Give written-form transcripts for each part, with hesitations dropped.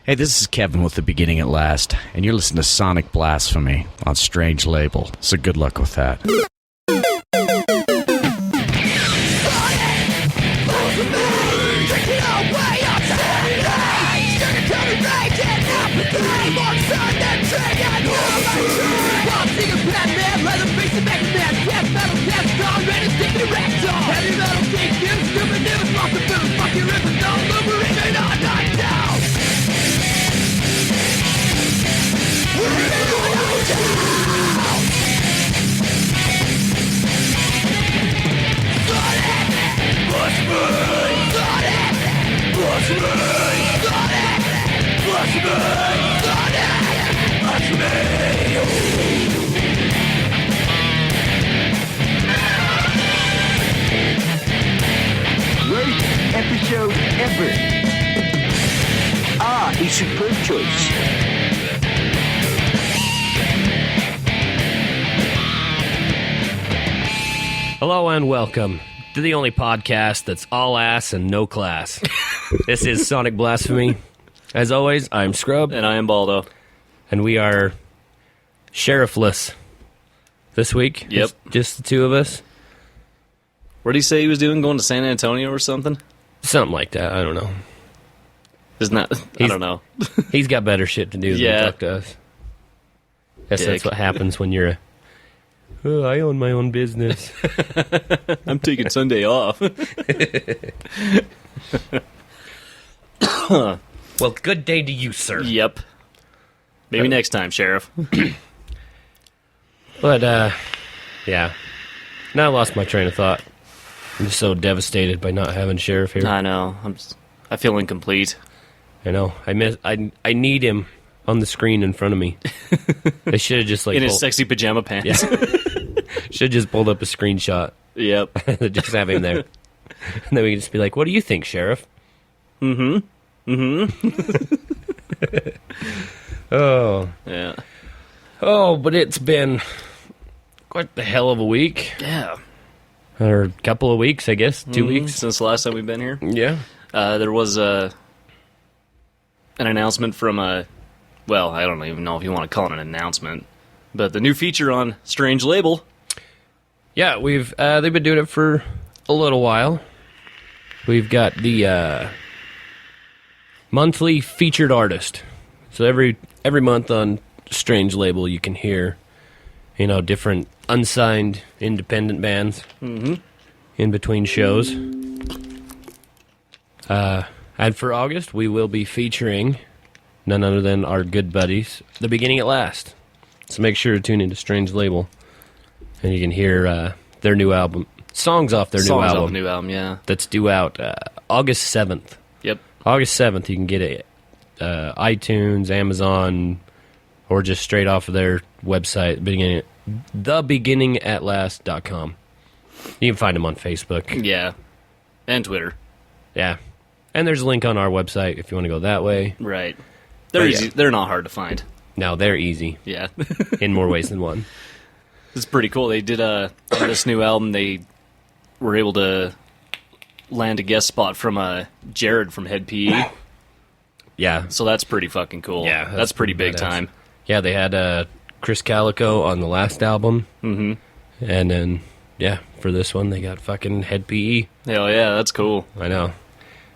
Hey, this is Kevin with The Beginning at Last, and you're listening to Sonic Blasphemy on Strange Label, so good luck with that. Worst episode ever. A superb choice. Hello and welcome to the only podcast that's all ass and no class. This is Sonic Blasphemy. As always, I'm Scrub. And I am Baldo. And we are sheriffless this week. Yep. Just the two of us. What did he say he was doing? Going to San Antonio or something? Something like that. I don't know. Isn't that... I don't know. He's got better shit to do than Yeah. talk to us. Guess Dick. that's what happens when you're I own my own business. I'm taking Sunday off. Well, good day to you, sir. Yep. Maybe next time, Sheriff. But, yeah. Now I lost my train of thought. I'm just so devastated by not having Sheriff here. I know. I feel incomplete. I know. I need him on the screen in front of me. They should have just In his sexy pajama pants. Yeah. Should have just pulled up a screenshot. Yep. Just have him there. And then we can just be like, what do you think, Sheriff? Oh. Yeah. Oh, but it's been quite the hell of a week. Yeah. Or a couple of weeks, I guess. 2 weeks. Since the last time we've been here. Yeah. There was an announcement from well, I don't even know if you want to call it an announcement, but the new feature on Strange Label. Yeah, they've been doing it for a little while. We've got the monthly featured artist. So every month on Strange Label you can hear, different unsigned independent bands in between shows. And for August, we will be featuring none other than our good buddies, The Beginning at Last. So make sure to tune into Strange Label, and you can hear their new album, songs off their new album. New album, yeah. That's due out August 7th. Yep. August 7th, you can get it iTunes, Amazon, or just straight off of their website, thebeginningatlast.com. You can find them on Facebook. Yeah. And Twitter. Yeah. And there's a link on our website if you want to go that way. Right. They're But easy. yeah. They're not hard to find. No, they're easy Yeah. in more ways than one. It's pretty cool. They did on this new album, they were able to land a guest spot from Jared from Head PE. Yeah. So that's pretty fucking cool. Yeah, that's pretty big badass. time. Yeah, they had Chris Calico on the last album. Mm-hmm. And then, yeah, for this one, they got fucking Head PE. Hell yeah, that's cool. I know.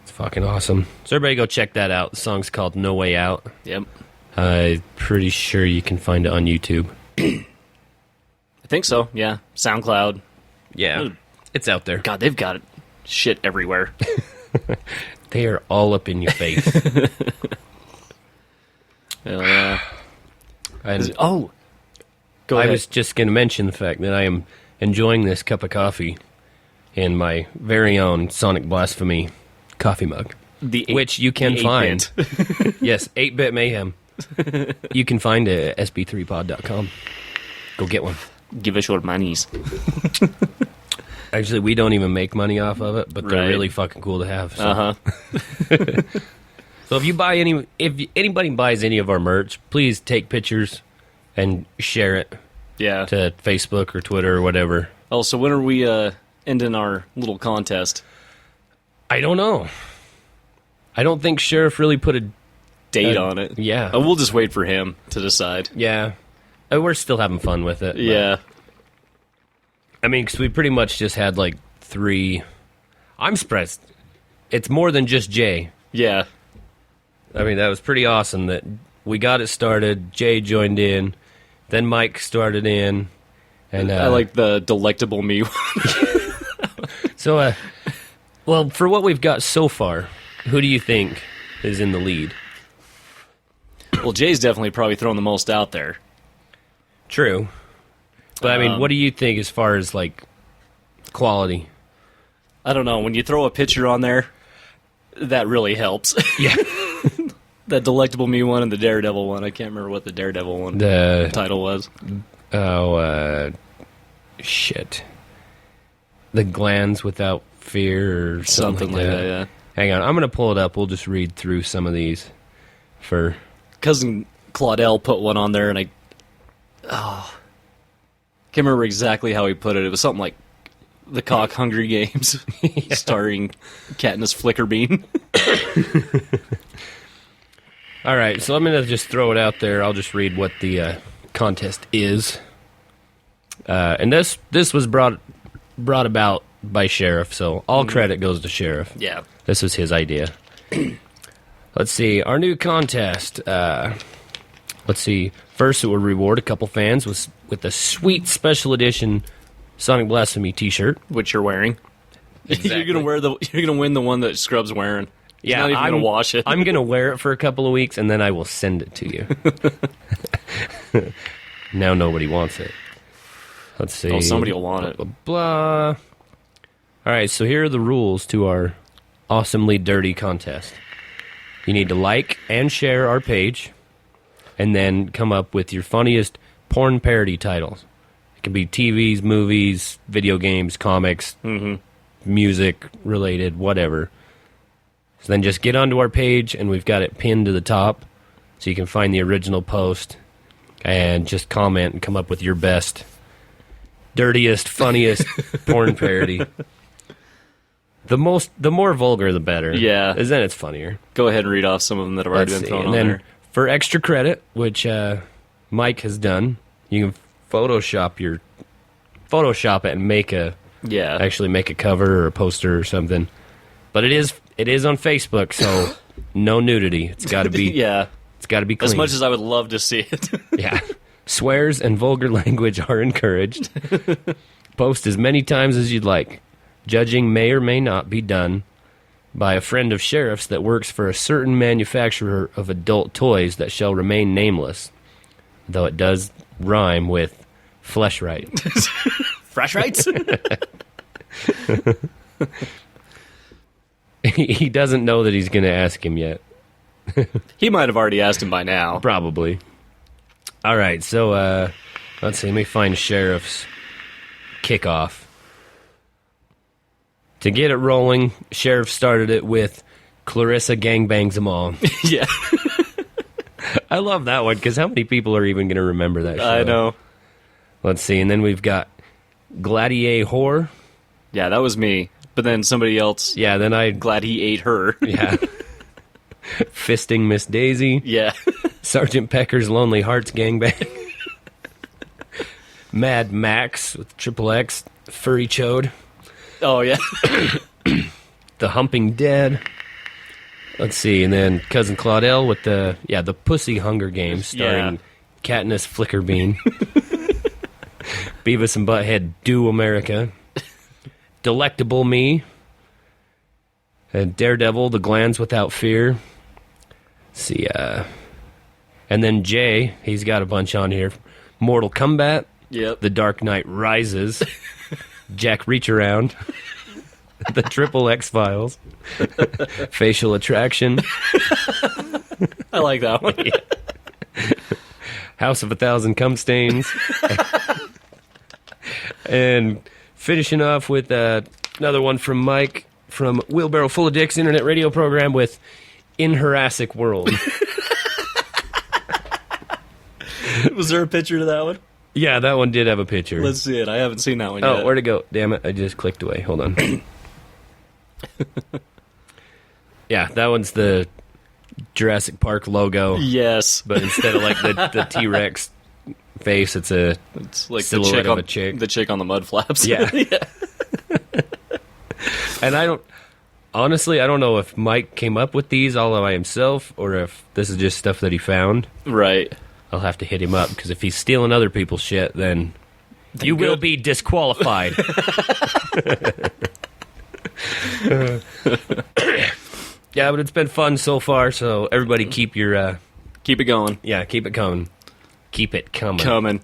It's fucking awesome. So everybody go check that out. The song's called No Way Out. Yep. I'm pretty sure you can find it on YouTube. I think so, yeah. SoundCloud. Yeah. It's out there. God, they've got shit everywhere. They are all up in your face. Hell yeah. And Oh! Go I ahead. was just going to mention the fact that I am enjoying this cup of coffee in my very own Sonic Blasphemy coffee mug, which you can find. Yes, 8-Bit Mayhem. You can find it at sb3pod.com. Go get one. Give us your monies. Actually, we don't even make money off of it, but they're Right. really fucking cool to have. So. Uh-huh. So if anybody buys any of our merch, please take pictures and share it Yeah. to Facebook or Twitter or whatever. Oh, so when are we ending our little contest? I don't know. I don't think Sheriff really put a date on it. Yeah. We'll just wait for him to decide. Yeah. We're still having fun with it. Yeah. I mean, because we pretty much just had like 3. I'm surprised. It's more than just Jay. Yeah. I mean, that was pretty awesome that we got it started. Jay joined in. Then Mike started in. And I like the delectable me one. So, well, for what we've got so far, who do you think is in the lead? Well, Jay's definitely probably thrown the most out there. True. But, I mean, what do you think as far as, like, quality? I don't know. When you throw a picture on there, that really helps. Yeah. That delectable me one and the Daredevil one. I can't remember what the Daredevil one The title was. Shit. The Glands Without Fear or something like that. Yeah. Hang on, I'm going to pull it up. We'll just read through some of these for... Cousin Claudel put one on there, and I can't remember exactly how he put it. It was something like The Cock Hungry Games, starring Katniss Flickerbean. All right, so I'm going to just throw it out there. I'll just read what the contest is. And this was brought about by Sheriff, so all credit goes to Sheriff. Yeah. This was his idea. Let's see, our new contest. Let's see, first it will reward a couple fans with a sweet special edition Sonic Blasphemy t-shirt. Which you're wearing. Exactly. You're gonna win the one that Scrub's wearing. He's not even gonna wash it. I'm gonna wear it for a couple of weeks, and then I will send it to you. Now nobody wants it. Let's see. Oh, somebody will want it. Blah, blah, blah. All right, so here are the rules to our awesomely dirty contest. You need to like and share our page, and then come up with your funniest porn parody titles. It can be TVs, movies, video games, comics, music related, whatever. So then just get onto our page, and we've got it pinned to the top, so you can find the original post, and just comment and come up with your best, dirtiest, funniest porn parody. The more vulgar, the better. Yeah. Because then it's funnier. Go ahead and read off some of them that have already been thrown on there. For extra credit, which Mike has done, you can Photoshop it and actually make a cover or a poster or something. But it is on Facebook, so no nudity. It's got to be It's got to be clean. As much as I would love to see it. Yeah. Swears and vulgar language are encouraged. Post as many times as you'd like. Judging may or may not be done by a friend of Sheriff's that works for a certain manufacturer of adult toys that shall remain nameless, though it does rhyme with Fleshright. Fleshrights? He doesn't know that he's going to ask him yet. He might have already asked him by now. Probably. All right, so let's see. Let me find Sheriff's kickoff. To get it rolling, Sheriff started it with Clarissa gangbangs them all. Yeah. I love that one, because how many people are even going to remember that show? I know. Let's see, and then we've got Gladiator Whore. Yeah, that was me. But then somebody else. Yeah, then Glad he ate her. Yeah. Fisting Miss Daisy. Yeah. Sergeant Pecker's Lonely Hearts gangbang. Mad Max with Triple X, Furry Chode. Oh, yeah. The Humping Dead. Let's see, and then Cousin Claudel with the Pussy Hunger Games starring Katniss Flickerbean. Beavis and Butthead Do America. Delectable Me. And Daredevil, The Glands Without Fear. Let's see, and then Jay, he's got a bunch on here. Mortal Kombat. Yep. The Dark Knight Rises. Jack Reach Around. The Triple X Files. Facial Attraction. I like that one. Yeah. House of a Thousand Cum Stains. And finishing off with another one from Mike from Wheelbarrow Full of Dicks internet radio program with In Jurassic World. Was there a picture to that one? Yeah, that one did have a picture. Let's see it. I haven't seen that one yet. Oh, where'd it go? Damn it, I just clicked away. Hold on. Yeah, that one's the Jurassic Park logo, Yes. but instead of like the T-Rex face, it's like the silhouette chick of on a chick. the chick on the mud flaps. Yeah. And I don't know if Mike came up with these all by himself or if this is just stuff that he found. Right. I'll have to hit him up because if he's stealing other people's shit, then you will be disqualified. Yeah, but it's been fun so far. So everybody, keep your Keep it going. keep it coming. Keep it coming. Coming.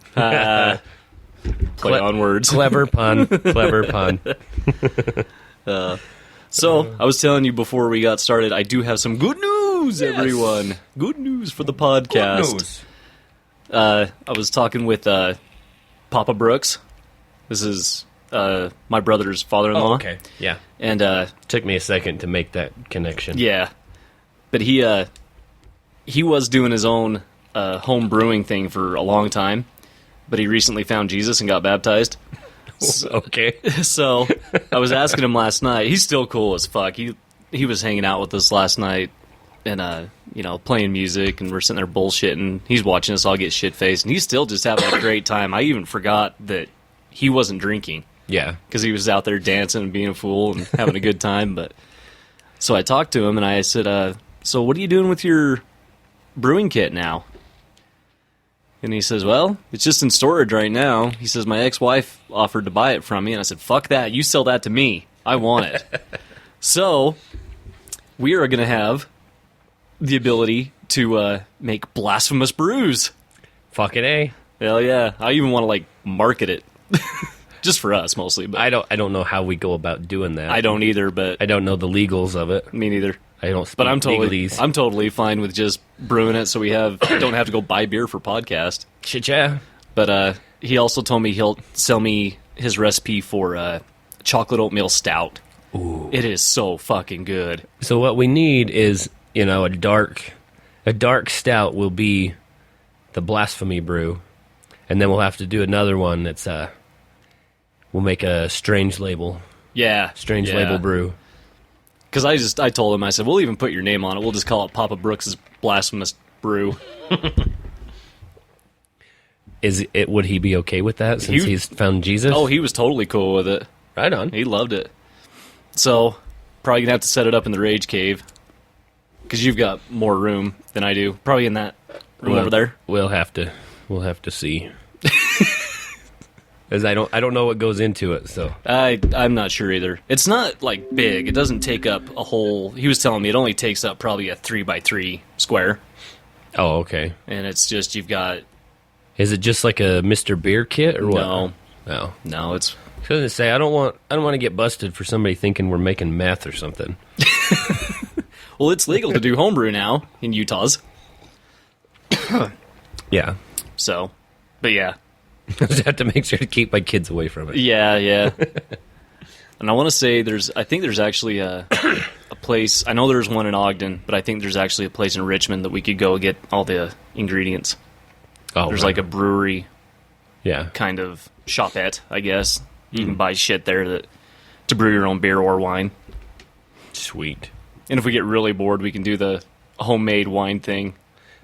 Play on words. Clever pun. Clever pun. So, I was telling you before we got started, I do have some good news, everyone. Good news for the podcast. I was talking with Papa Brooks. This is my brother's father-in-law. Oh, okay. Yeah. And Took me a second to make that connection. yeah, but he was doing his own home brewing thing for a long time, but he recently found Jesus and got baptized. Okay. So I was asking him last night. He's still cool as fuck. He was hanging out with us last night and playing music, and we're sitting there bullshitting. He's watching us all get shit faced, and he's still just having a great time. I even forgot that he wasn't drinking. Yeah. Because he was out there dancing and being a fool and having a good time. But so I talked to him and I said, "So what are you doing with your brewing kit now?" And he says, "Well, it's just in storage right now." He says, "My ex-wife offered to buy it from me." And I said, "Fuck that. You sell that to me. I want it." So we are going to have the ability to make blasphemous brews. Fucking A. Hell yeah. I even want to, market it. Just for us, mostly. But I don't know how we go about doing that. I don't either, but... I don't know the legals of it. Me neither. I don't speak But I'm legalese. totally fine with just brewing it so we don't have to go buy beer for podcast. Shit, yeah. But he also told me he'll sell me his recipe for chocolate oatmeal stout. Ooh. It is so fucking good. So what we need is, a dark stout will be the Blasphemy brew. And then we'll have to do another one that's, we'll make a strange label. Yeah. Strange label brew. Because I told him, I said, we'll even put your name on it. We'll just call it Papa Brooks' Blasphemous Brew. Would he be okay with that since he's found Jesus? Oh, he was totally cool with it. Right on. He loved it. So, probably going to have to set it up in the Rage Cave. Because you've got more room than I do. Probably in that room over there. We'll have to see. Because I don't know what goes into it, so I'm not sure either. It's not big. It doesn't take up a whole. He was telling me it only takes up probably a 3x3 square, oh, okay. and it's just you've got Is it just like a Mr. Beer kit or what? no. It's I was gonna say I don't want to get busted for somebody thinking we're making meth or something. well, it's legal to do homebrew now in Utah's. Yeah. So, but yeah, I just have to make sure to keep my kids away from it. yeah. And I want to say I think there's actually a place. I know there's one in Ogden, but I think there's actually a place in Richmond that we could go get all the ingredients. Oh, There's right. a brewery Yeah. kind of shopette, I guess. You can buy shit there to brew your own beer or wine. Sweet. And if we get really bored, we can do the homemade wine thing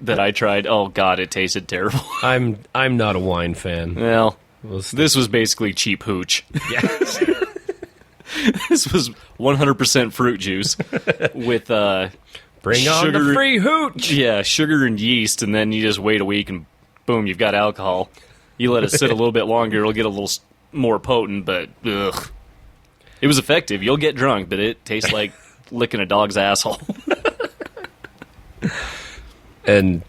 that I tried. Oh god, it tasted terrible. I'm not a wine fan. Well, We'll this was basically cheap hooch. Yeah. This was 100% fruit juice with Bring on the sugar- free hooch. yeah, sugar and yeast, and then you just wait a week and boom, you've got alcohol. You let it sit a little bit longer, it'll get a little more potent, but ugh. It was effective. You'll get drunk, but it tastes like licking a dog's asshole. And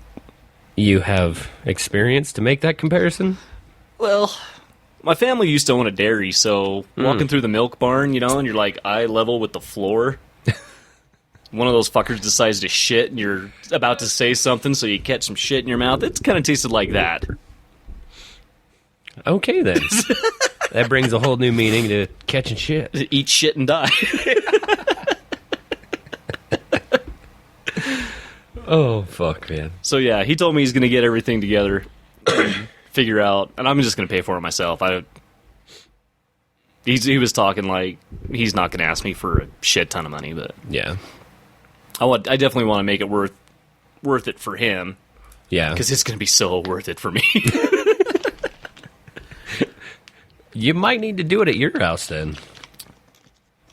you have experience to make that comparison? Well, my family used to own a dairy, so walking through the milk barn, and you're like eye level with the floor. One of those fuckers decides to shit, and you're about to say something, so you catch some shit in your mouth. It's kind of tasted like that. Okay, then. That brings a whole new meaning to catching shit. Eat shit and die. Oh, fuck, man. So yeah, he told me he's going to get everything together, and figure out, and I'm just going to pay for it myself. He was talking like he's not going to ask me for a shit ton of money, but Yeah. I definitely want to make it worth worth it for him. Yeah. Because it's going to be so worth it for me. You might need to do it at your house then.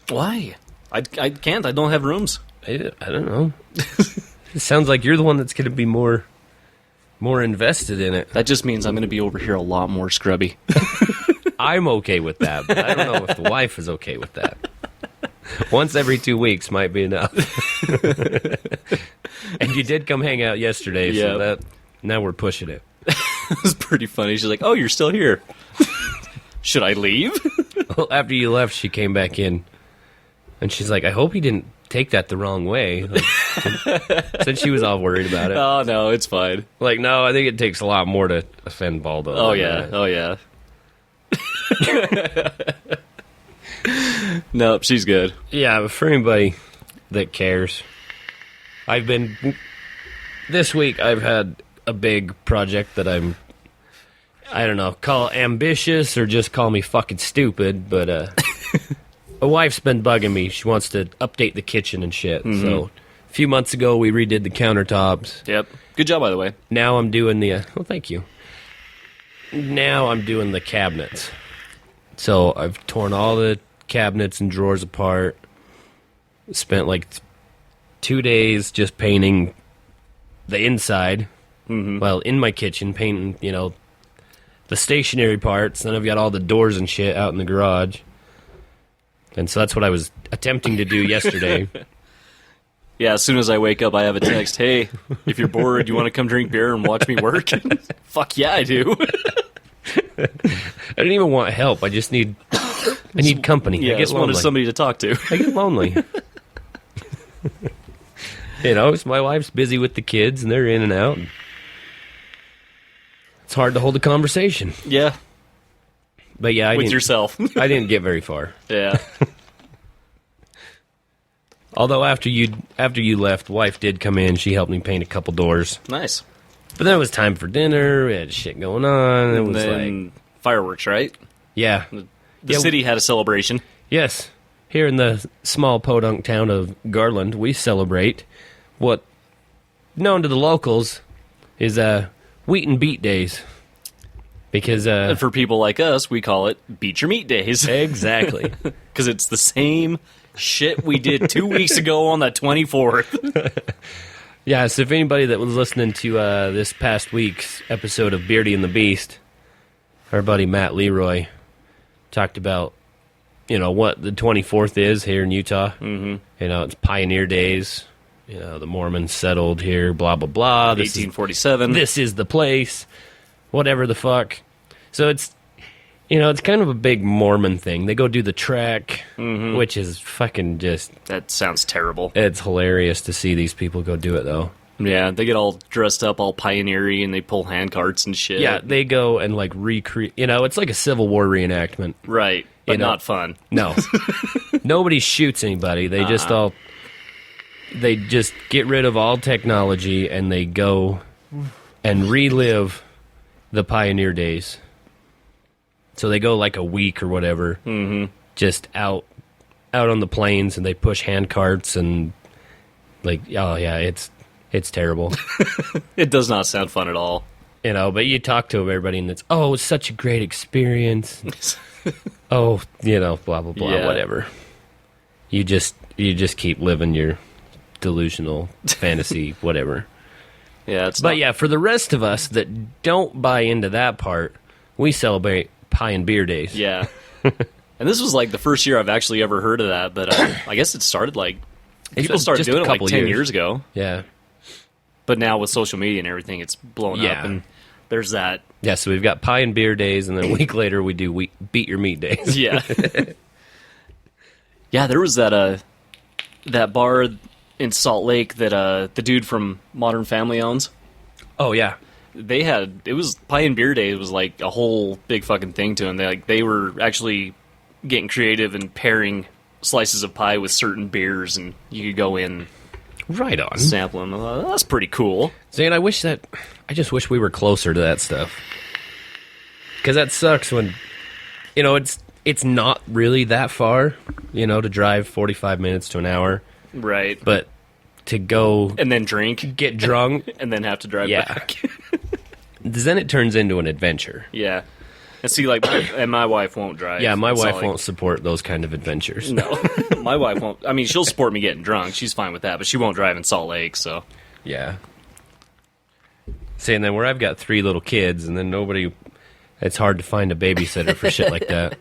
Why? I can't. I don't have rooms. I don't know. It sounds like you're the one that's going to be more invested in it. That just means I'm going to be over here a lot more scrubby. I'm okay with that, but I don't know if the wife is okay with that. Once every 2 weeks might be enough. And you did come hang out yesterday, so that now we're pushing it. It was pretty funny. She's like, "Oh, you're still here. Should I leave?" Well, after you left, she came back in, and she's like, "I hope he didn't take that the wrong way." Like, said she was all worried about it. Oh, no, it's fine. Like, no, I think it takes a lot more to offend Baldo. Oh, yeah. Oh, yeah. Nope, she's good. Yeah, but for anybody that cares, this week I've had a big project that I don't know, call it ambitious or just call me fucking stupid, but my wife's been bugging me. She wants to update the kitchen and shit. Mm-hmm. So a few months ago we redid the countertops. Yep. Good job, by the way. Now I'm doing well, thank you. Now I'm doing the cabinets. So I've torn all the cabinets and drawers apart. Spent like 2 days just painting the inside. Mm-hmm. Well, in my kitchen, painting, the stationary parts. Then I've got all the doors and shit out in the garage. And so that's what I was attempting to do yesterday. Yeah, as soon as I wake up, I have a text, "Hey, if you're bored, you want to come drink beer and watch me work?" Fuck yeah, I do. I don't even want help. I need company. Yeah, I get just wanted somebody to talk to. I get lonely. My wife's busy with the kids, and they're in and out. It's hard to hold a conversation. Yeah. But yeah, with yourself. I didn't get very far. Yeah. Although after you left, wife did come in. She helped me paint a couple doors. Nice. But then it was time for dinner. We had shit going on. It was then like fireworks, right? Yeah. The city had a celebration. Yes. Here in the small podunk town of Garland, we celebrate what, known to the locals, is Wheat and Beat Days. Because and for people like us, we call it Beat Your Meat Days. Exactly. Because it's the same shit we did 2 weeks ago on the 24th. Yeah, so if anybody that was listening to this past week's episode of Beardy and the Beast, our buddy Matt Leroy talked about, what the 24th is here in Utah. Mm-hmm. It's Pioneer Days. The Mormons settled here, blah, blah, blah. 1847. This is the place. Whatever the fuck. So it's, it's kind of a big Mormon thing. They go do the trek, which is fucking just... That sounds terrible. It's hilarious to see these people go do it, though. Yeah, they get all dressed up, all pioneer-y, and they pull handcarts and shit. Yeah, they go and, recreate... it's like a Civil War reenactment. Right, but not fun. No. Nobody shoots anybody. They just all... They just get rid of all technology, and they go and relive the pioneer days. So they go like a week or whatever, just out on the plains, and they push hand carts and it's terrible. It does not sound fun at all. But you talk to everybody, and it's it's such a great experience. Blah blah blah, Yeah. whatever. You just keep living your delusional fantasy, whatever. Yeah, For the rest of us that don't buy into that part, we celebrate Pie and Beer Days. Yeah. And this was the first year I've actually ever heard of that, but I guess it started people started doing it 10 years ago. Yeah. But now with social media and everything, it's blown up, and there's that. Yeah, so we've got Pie and Beer Days, and then a week later we do Beat Your Meat Days. Yeah. Yeah, there was that bar in Salt Lake that the dude from Modern Family owns. Oh, yeah. It was Pie and Beer Day. It was like a whole big fucking thing to them. They were actually getting creative and pairing slices of pie with certain beers, and you could go in, right on, sample them. That's pretty cool. Zane, I just wish we were closer to that stuff, because that sucks when, it's not really that far, to drive 45 minutes to an hour, right? But to go And then drink. get drunk. And then have to drive Yeah. back. Then it turns into an adventure. Yeah. And see, like, and my wife won't drive. Yeah, my It's wife not like- won't support those kind of adventures. No, my wife won't. I mean, she'll support me getting drunk. She's fine with that, but she won't drive in Salt Lake, so. Yeah. See, and then where I've got 3 little kids, and then nobody... It's hard to find a babysitter for shit like that.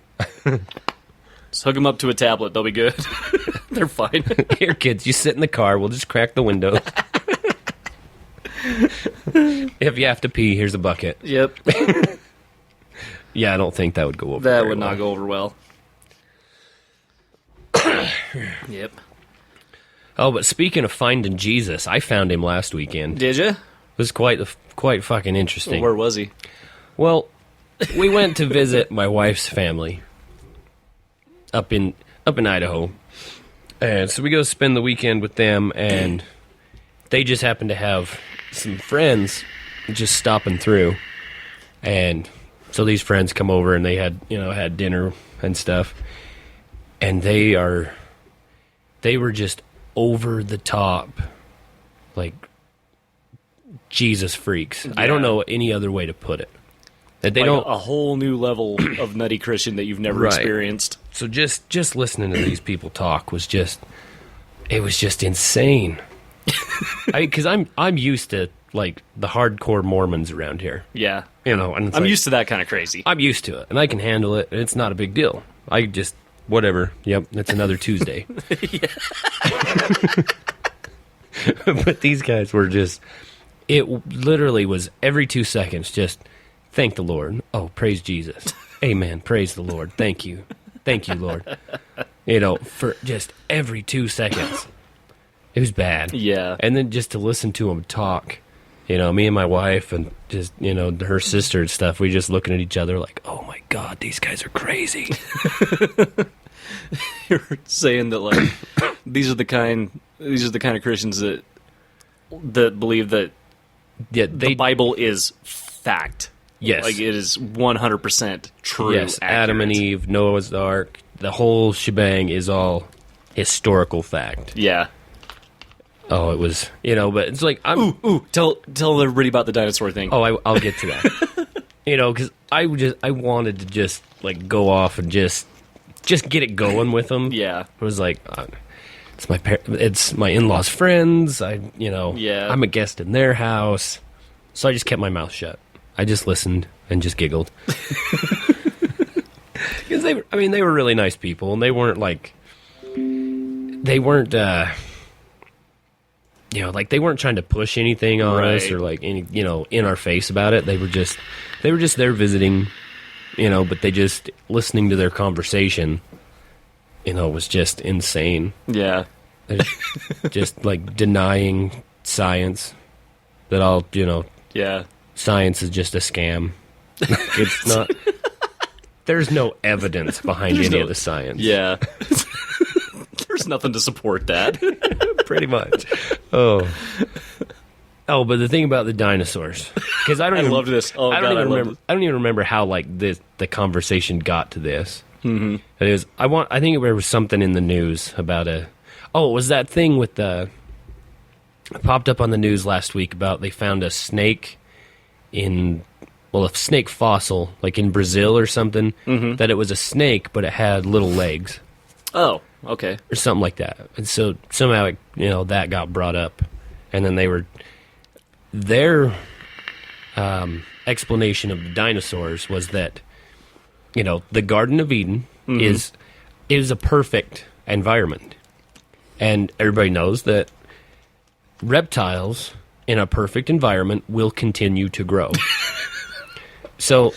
Just hook them up to a tablet. They'll be good. They're fine. Here, kids, you sit in the car. We'll just crack the window. If you have to pee, here's a bucket. Yep. Yeah, I don't think that would go over That very would not well. go over well. Yep. Oh, but speaking of finding Jesus, I found him last weekend. Did you? It was quite fucking interesting. Where was he? Well, we went to visit my wife's family up in Idaho. And so we go spend the weekend with them, and they just happened to have some friends just stopping through. And so these friends come over, and they had dinner and stuff. And they were just over the top, like Jesus freaks. I don't know any other way to put it. That they Like don't. a whole new level of nutty Christian that you've never Right. experienced. So just listening to these people talk was just insane. Because I'm used to like the hardcore Mormons around here, Yeah. and it's I'm like, used to that kind of crazy. I'm used to it, and I can handle it, and it's not a big deal. I just whatever. Yep, it's another Tuesday. But these guys were just. It literally was every 2 seconds. Just thank the Lord. Oh, praise Jesus. Amen. Praise the Lord. Thank you, Lord. For just every 2 seconds. It was bad. Yeah. And then just to listen to them talk, me and my wife and just, her sister and stuff, we just looking at each other like, oh my God, these guys are crazy. You're saying that like these are the kind of Christians that believe that Yeah, the Bible is fact. Yes. Like it is 100% true. Yes, Adam and accurate. Eve, Noah's Ark, the whole shebang is all historical fact. Yeah. Oh, it was, but it's like, Ooh, tell everybody about the dinosaur thing. oh, I'll get to that. Because I wanted to just, like, go off and just get it going with them. Yeah. It was like, it's my in-laws' friends. Yeah. I'm a guest in their house. So I just kept my mouth shut. I just listened and just giggled. Because they were really nice people, and they weren't they weren't trying to push anything on us Right. or like any, in our face about it. They were just there visiting, but they just listening to their conversation, was just insane. Yeah. They're just like denying science, that all, Yeah. science is just a scam. It's not. There's no evidence behind There's any no- of the science. Yeah. There's nothing to support that. Pretty much. Oh, but the thing about the dinosaurs, because I don't. I even, loved this. Oh, I don't God, even I loved remember. I don't even remember how the conversation got to this. Mm-hmm. It was. I think there was something in the news about a. Oh, it was that thing with the. It popped up on the news last week about they found a snake a snake fossil, like in Brazil or something. Mm-hmm. That it was a snake, but it had little legs. Oh, okay. Or something like that. And so somehow, that got brought up. And then their explanation of the dinosaurs was that, the Garden of Eden is a perfect environment. And everybody knows that reptiles in a perfect environment will continue to grow. So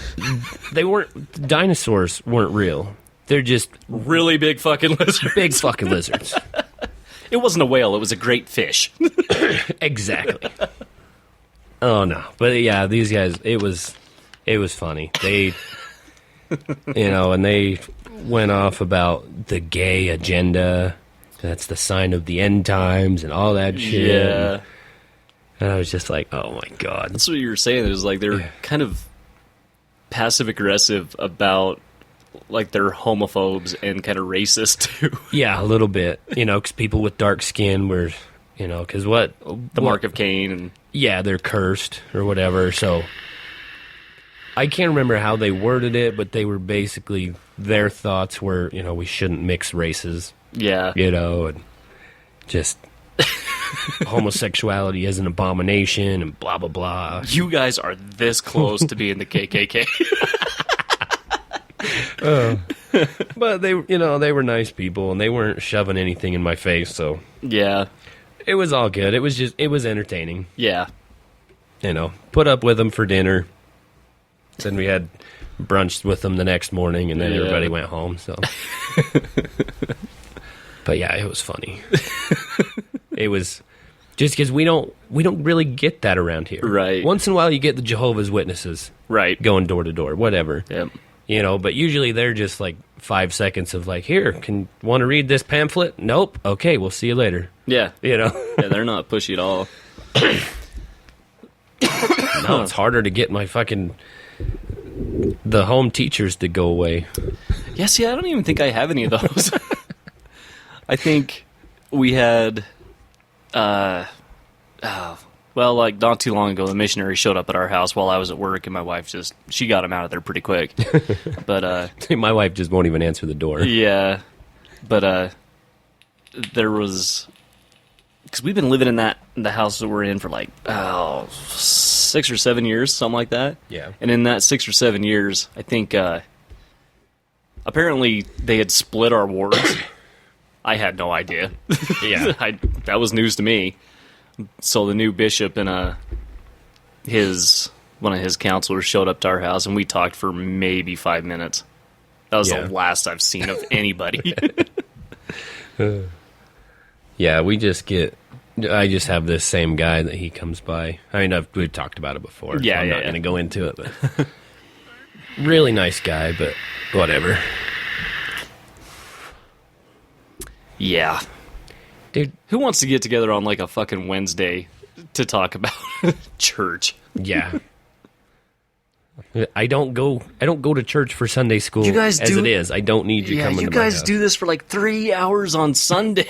dinosaurs weren't real. They're just Really big fucking lizard. big fucking lizards. It wasn't a whale. It was a great fish. Exactly. Oh no. But yeah, these guys, it was funny. They and they went off about the gay agenda. That's the sign of the end times and all that shit. Yeah. And I was just like, oh my God. That's what you were saying. It was like they're kind of passive aggressive about like they're homophobes and kind of racist too. Yeah, a little bit. Because people with dark skin were You know, because The mark of Cain. And yeah, they're cursed or whatever. So I can't remember how they worded it, but they were basically, their thoughts were, you know, we shouldn't mix races. yeah. You know, and just homosexuality is an abomination and blah, blah, blah. You guys are this close to being the KKK. But they, you know, they were nice people and they weren't shoving anything in my face. So Yeah. it was all good. It was entertaining. Yeah. You know, put up with them for dinner. Then we had brunch with them the next morning, and then Yeah. everybody went home. So, but yeah, it was funny. It was just because we don't really get that around here. Right. Once in a while, you get the Jehovah's Witnesses Right. going door to door, whatever. Yep. You know, but usually they're just like 5 seconds of like, here, want to read this pamphlet? Nope. Okay, we'll see you later. Yeah. You know. Yeah, they're not pushy at all. No, it's harder to get the home teachers to go away. Yeah, see, I don't even think I have any of those. I think we had, well, like not too long ago, the missionary showed up at our house while I was at work, and my wife she got him out of there pretty quick. But, My wife just won't even answer the door. yeah, but, there was, because we've been living in the house that we're in for like, 6 or 7 years, something like that. Yeah. And in that 6 or 7 years, I think, apparently they had split our wards. I had no idea. Yeah. That was news to me. So the new bishop and one of his counselors showed up to our house, and we talked for maybe 5 minutes. That was Yeah. the last I've seen of anybody. Yeah, I just have this same guy that he comes by. I mean, we've talked about it before. Yeah, so I'm yeah, not yeah. going to go into it, but really nice guy, but whatever. Yeah. Dude, Who wants to get together on like a fucking Wednesday to talk about church? yeah. I don't go to church for Sunday school You guys as do- it is. I don't need you coming you to my guys house. do this for like 3 hours on Sunday.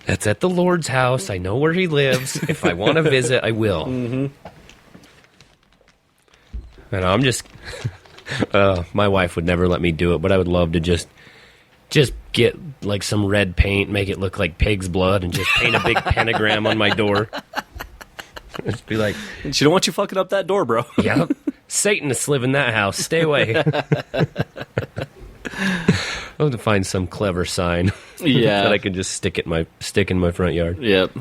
That's at the Lord's house. I know where he lives. If I want to visit, I will. Mm-hmm. And I'm just... my wife would never let me do it, but I would love to just get like some red paint, make it look like pig's blood, and just paint a big pentagram on my door. Just be like, She don't want you fucking up that door, bro. yep, Satanists live in that house. Stay away. I'll have to find some clever sign Yeah. that I can just stick in my front yard. Yep.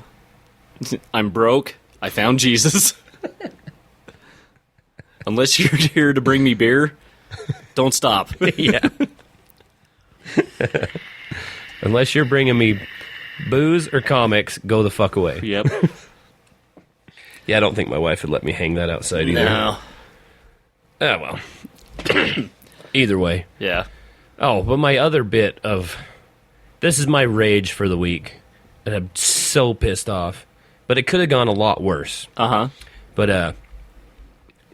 I'm broke. I found Jesus. Unless you're here to bring me beer, don't stop. Yeah. Unless you're bringing me booze or comics, go the fuck away. Yep. Yeah, I don't think my wife would let me hang that outside either. No. Oh, well. Either way. Yeah. Oh, but my other bit of... This is my rage for the week. And I'm so pissed off. But it could have gone a lot worse. Uh-huh. But,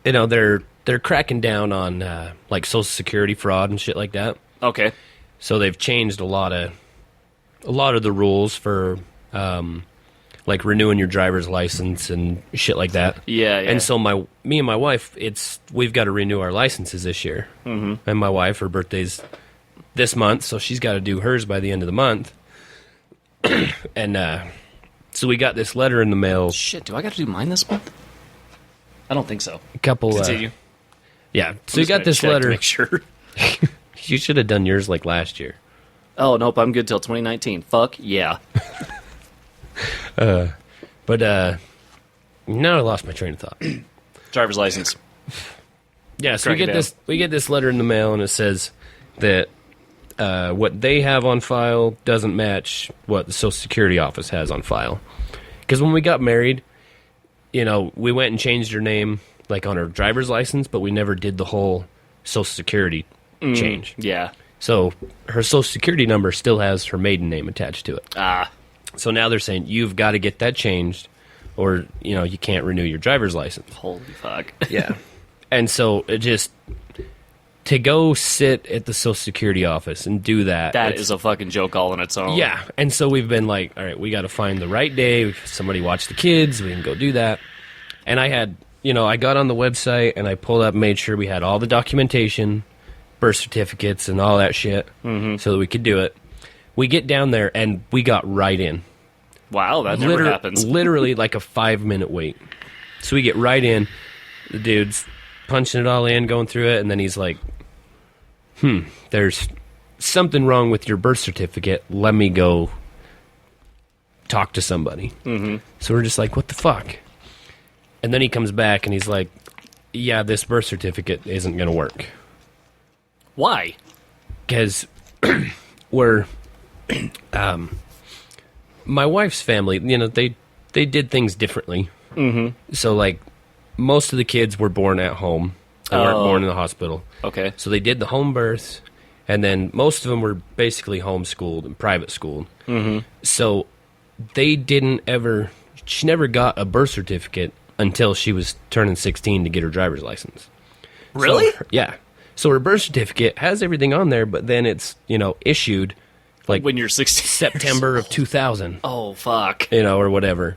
you know, they're cracking down on, like, Social Security fraud and shit like that. Okay. So they've changed a lot of the rules for, like, renewing your driver's license and shit like that. Yeah, yeah. And so me and my wife, we've got to renew our licenses this year. Mm-hmm. And my wife, her birthday's this month, so she's got to do hers by the end of the month. And so we got this letter in the mail. Shit, do I got to do mine this month? I don't think so. A couple. Continue. Yeah. So you got this Check to letter. make sure. You should have done yours like last year. Oh, nope, I'm good till 2019. Fuck yeah. But now I lost my train of thought. Driver's license. Yeah, so Crack it we get this letter in the mail, and it says that what they have on file doesn't match what the Social Security office has on file. Because when we got married, you know, we went and changed her name, like on her driver's license, but we never did the whole Social Security change. Yeah. So her Social Security number still has her maiden name attached to it. Ah. So now they're saying you've got to get that changed, or you know you can't renew your driver's license. Holy fuck. Yeah. And so to go sit at the Social Security office and do that. That is a fucking joke all on its own. Yeah, and so we've been like, all right, we got to find the right day. Somebody watch the kids. We can go do that. And I had, I got on the website and I pulled up and made sure we had all the documentation, birth certificates, and all that shit so that we could do it. We get down there and we got right in. Wow, that never happens. Literally like a 5-minute wait. So we get right in. The dude's punching it all in, going through it, and then he's like, there's something wrong with your birth certificate. Let me go talk to somebody. Mm-hmm. So we're just like, what the fuck? And then he comes back and he's like, yeah, this birth certificate isn't going to work. Why? Because we're, my wife's family, they did things differently. Mm-hmm. So, like, most of the kids were born at home. They weren't born in the hospital. Okay. So they did the home births, and then most of them were basically homeschooled and private schooled. Mm-hmm. So they she never got a birth certificate until she was turning 16 to get her driver's license. Really? So, yeah. So her birth certificate has everything on there, but then it's, issued like when you're 16. September of 2000. Oh, fuck. Or whatever.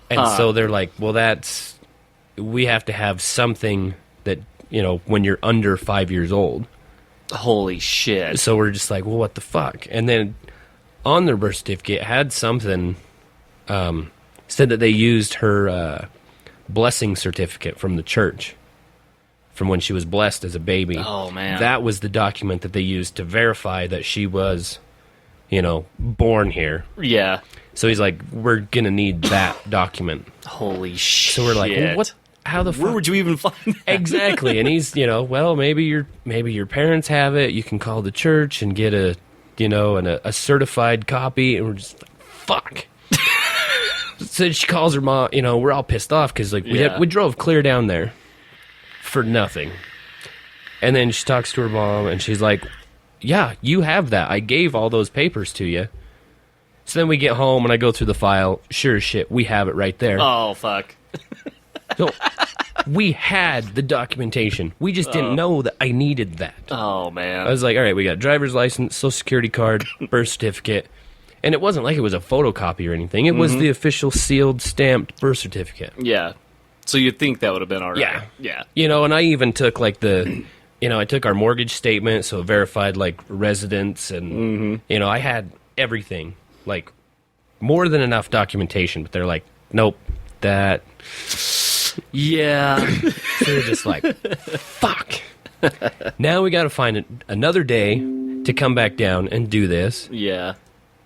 And so they're like, well, we have to have something that, when you're under 5 years old. Holy shit. So we're just like, well, what the fuck? And then on their birth certificate it had something, said that they used her blessing certificate from the church from when she was blessed as a baby. Oh, man. That was the document that they used to verify that she was, born here. Yeah. So he's like, we're going to need that document. Holy shit. So we're like, well, what? How the fuck? Where would you even find that? Exactly. And he's, well, maybe your parents have it. You can call the church and get a certified copy. And we're just like, fuck. So she calls her mom. We're all pissed off because we drove clear down there for nothing. And then she talks to her mom and she's like, yeah, you have that. I gave all those papers to you. So then we get home and I go through the file. Sure as shit, we have it right there. Oh, fuck. So we had the documentation. We just didn't know that I needed that. Oh, man. I was like, all right, we got driver's license, social security card, birth certificate. And it wasn't like it was a photocopy or anything. It was the official sealed, stamped birth certificate. Yeah. So you'd think that would have been all right. Yeah. Yeah. And I even took like I took our mortgage statement, so it verified like residence and, I had everything. Like more than enough documentation, but they're like, nope, that... Yeah. So they're just like, fuck. Now we got to find another day to come back down and do this. Yeah.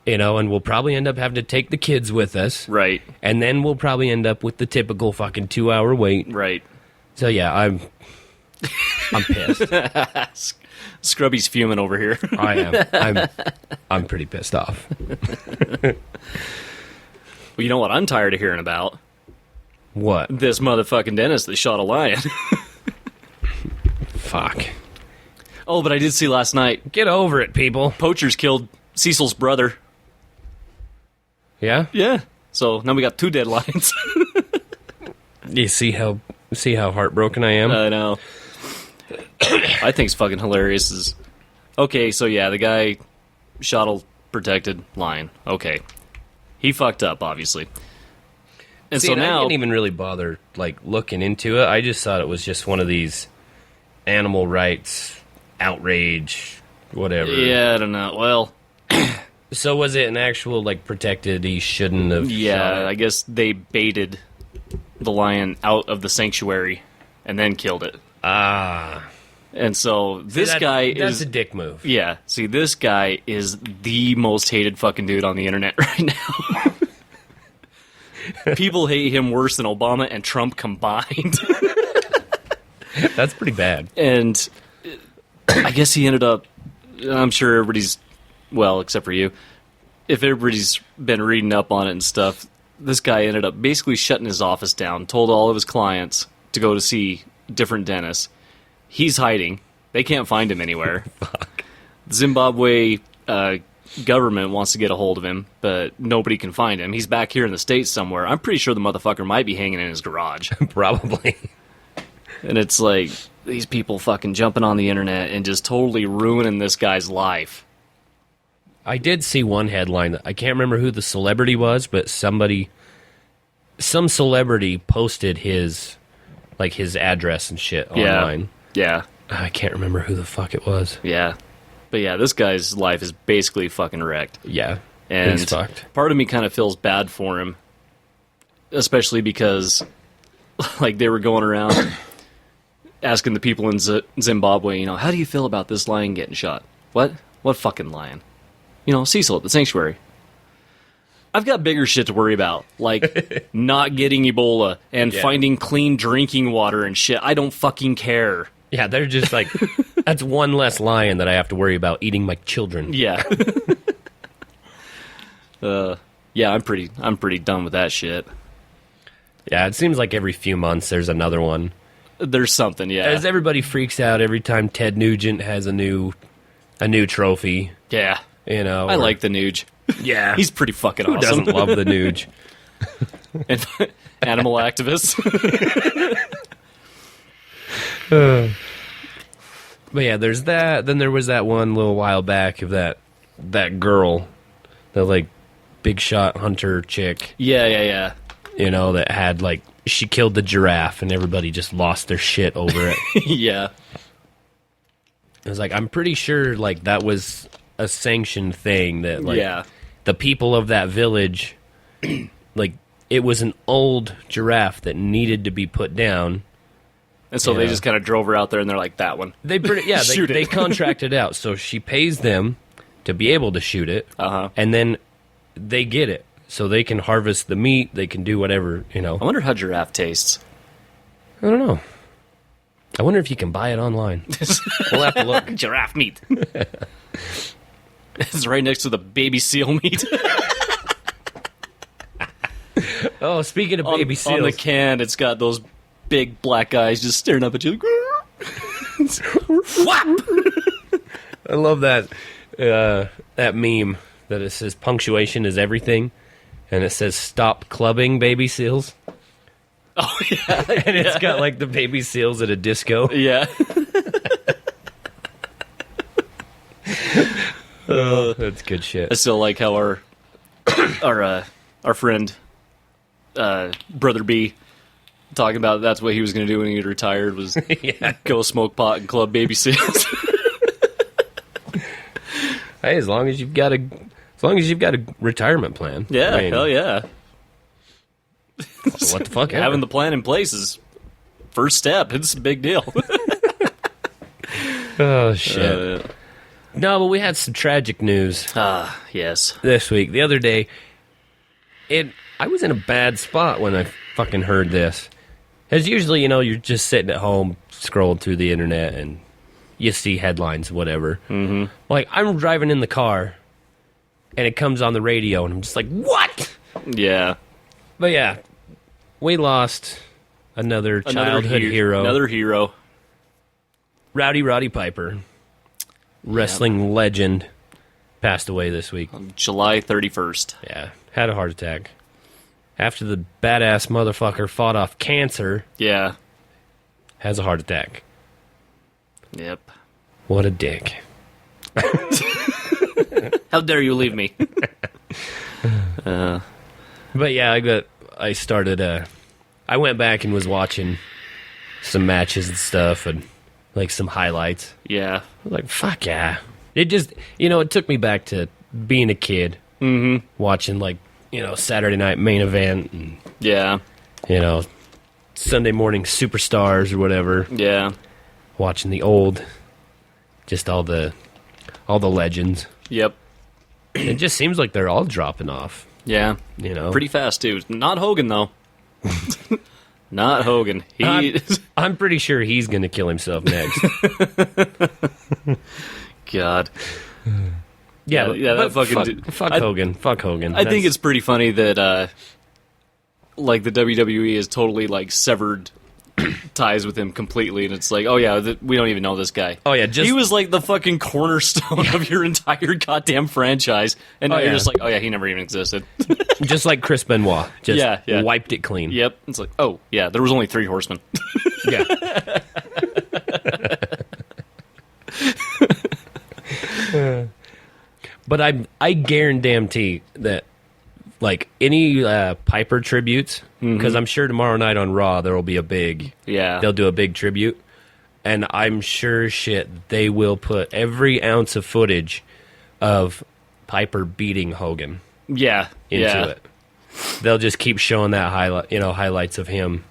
And we'll probably end up having to take the kids with us. Right. And then we'll probably end up with the typical fucking 2-hour wait. Right. So yeah, I'm pissed. Scrubby's fuming over here. I am. I'm pretty pissed off. Well, you know what I'm tired of hearing about? What? This motherfucking dentist that shot a lion. Fuck. Oh, but I did see last night. Get over it, people. Poachers killed Cecil's brother. Yeah? Yeah. So now we got 2 dead lions. You see how heartbroken I am? I know. I think it's fucking hilarious. Okay, so yeah, the guy shot a protected lion. Okay. He fucked up, obviously. And See, so and now... I didn't even really bother, looking into it. I just thought it was just one of these animal rights, outrage, whatever. Yeah, I don't know. Well... So was it an actual, protected, he shouldn't have shot it? I guess they baited the lion out of the sanctuary and then killed it. Ah. And so this guy is... That's a dick move. Yeah. See, this guy is the most hated fucking dude on the internet right now. People hate him worse than Obama and Trump combined. That's pretty bad. And I guess he ended up... I'm sure everybody's... Well, except for you. If everybody's been reading up on it and stuff, this guy ended up basically shutting his office down, told all of his clients to go to see different dentists. He's hiding. They can't find him anywhere. Fuck. Zimbabwe government wants to get a hold of him, but nobody can find him. He's back here in the States somewhere. I'm pretty sure the motherfucker might be hanging in his garage. Probably. And it's like, these people fucking jumping on the internet and just totally ruining this guy's life. I did see one headline. I can't remember who the celebrity was, but some celebrity posted his address and shit online. Yeah. I can't remember who the fuck it was. Yeah. But yeah, this guy's life is basically fucking wrecked. Yeah. And he's fucked. Part of me kind of feels bad for him, especially because like they were going around asking the people in Zimbabwe, how do you feel about this lion getting shot? What fucking lion? Cecil at the sanctuary. I've got bigger shit to worry about, like not getting Ebola and finding clean drinking water and shit. I don't fucking care. Yeah, they're just like, that's one less lion that I have to worry about eating my children. Yeah. Yeah, I'm pretty done with that shit. Yeah, it seems like every few months there's another one. There's something, yeah. As everybody freaks out every time Ted Nugent has a new trophy. Yeah. I like the Nuge. Yeah. He's pretty fucking Who awesome. doesn't love the Nuge? And animal activists. But yeah, there's that. Then there was that one little while back of that girl, the like big shot hunter chick. Yeah. That had like she killed the giraffe and everybody just lost their shit over it. Yeah. It was like, I'm pretty sure like that was a sanctioned thing that like the people of that village, like it was an old giraffe that needed to be put down. And so they just kind of drove her out there, and they're like, that one. They contracted out, so she pays them to be able to shoot it, and then they get it, so they can harvest the meat, they can do whatever, I wonder how giraffe tastes. I don't know. I wonder if you can buy it online. We'll have to look. Giraffe meat. It's right next to the baby seal meat. Oh, speaking of baby seals. On the can, it's got those big black eyes just staring up at you. Whap! I love that meme that it says punctuation is everything, and it says stop clubbing baby seals. Oh, yeah. And it's got like the baby seals at a disco. Yeah. That's good shit. I still like how our friend, Brother B, talking about that's what he was going to do when he retired was go smoke pot and club baby seals. Hey, as long as you've got a retirement plan. Yeah, hell yeah. What the fuck? Having the plan in place is first step. It's a big deal. Oh shit. No, but we had some tragic news. Yes. This week. The other day, I was in a bad spot when I fucking heard this. As usually, you're just sitting at home scrolling through the internet and you see headlines, whatever. Mm-hmm. Like, I'm driving in the car and it comes on the radio and I'm just like, what? Yeah. But yeah, we lost another childhood hero. Another hero. Rowdy Roddy Piper, wrestling legend, passed away this week. On July 31st. Yeah, had a heart attack. After the badass motherfucker fought off cancer. Yeah. Has a heart attack. Yep. What a dick. How dare you leave me? But yeah, I went back and was watching some matches and stuff and like some highlights. Yeah. I was like, fuck yeah. It just, it took me back to being a kid. Mm-hmm. Watching like, Saturday night main event and, yeah. Sunday morning superstars or whatever. Yeah. Watching the old, just all the legends. Yep. It just seems like they're all dropping off. Yeah. Pretty fast, too. Not Hogan, though. Not Hogan. I'm pretty sure he's going to kill himself next. God. Yeah, that fucking... Fuck Hogan. Fuck Hogan. I think it's pretty funny that, like, the WWE is totally, like, severed ties with him completely, and it's like, oh yeah, we don't even know this guy. Oh yeah, he was like the fucking cornerstone of your entire goddamn franchise, and now you're just like, oh yeah, he never even existed. Just like Chris Benoit, just wiped it clean. Yep, it's like, oh yeah, there was only 3 horsemen. Yeah. But I guarantee that, like, any Piper tributes, because I'm sure tomorrow night on Raw there will be a big, they'll do a big tribute, and I'm sure shit they will put every ounce of footage of Piper beating Hogan into it. They'll just keep showing that highlights of him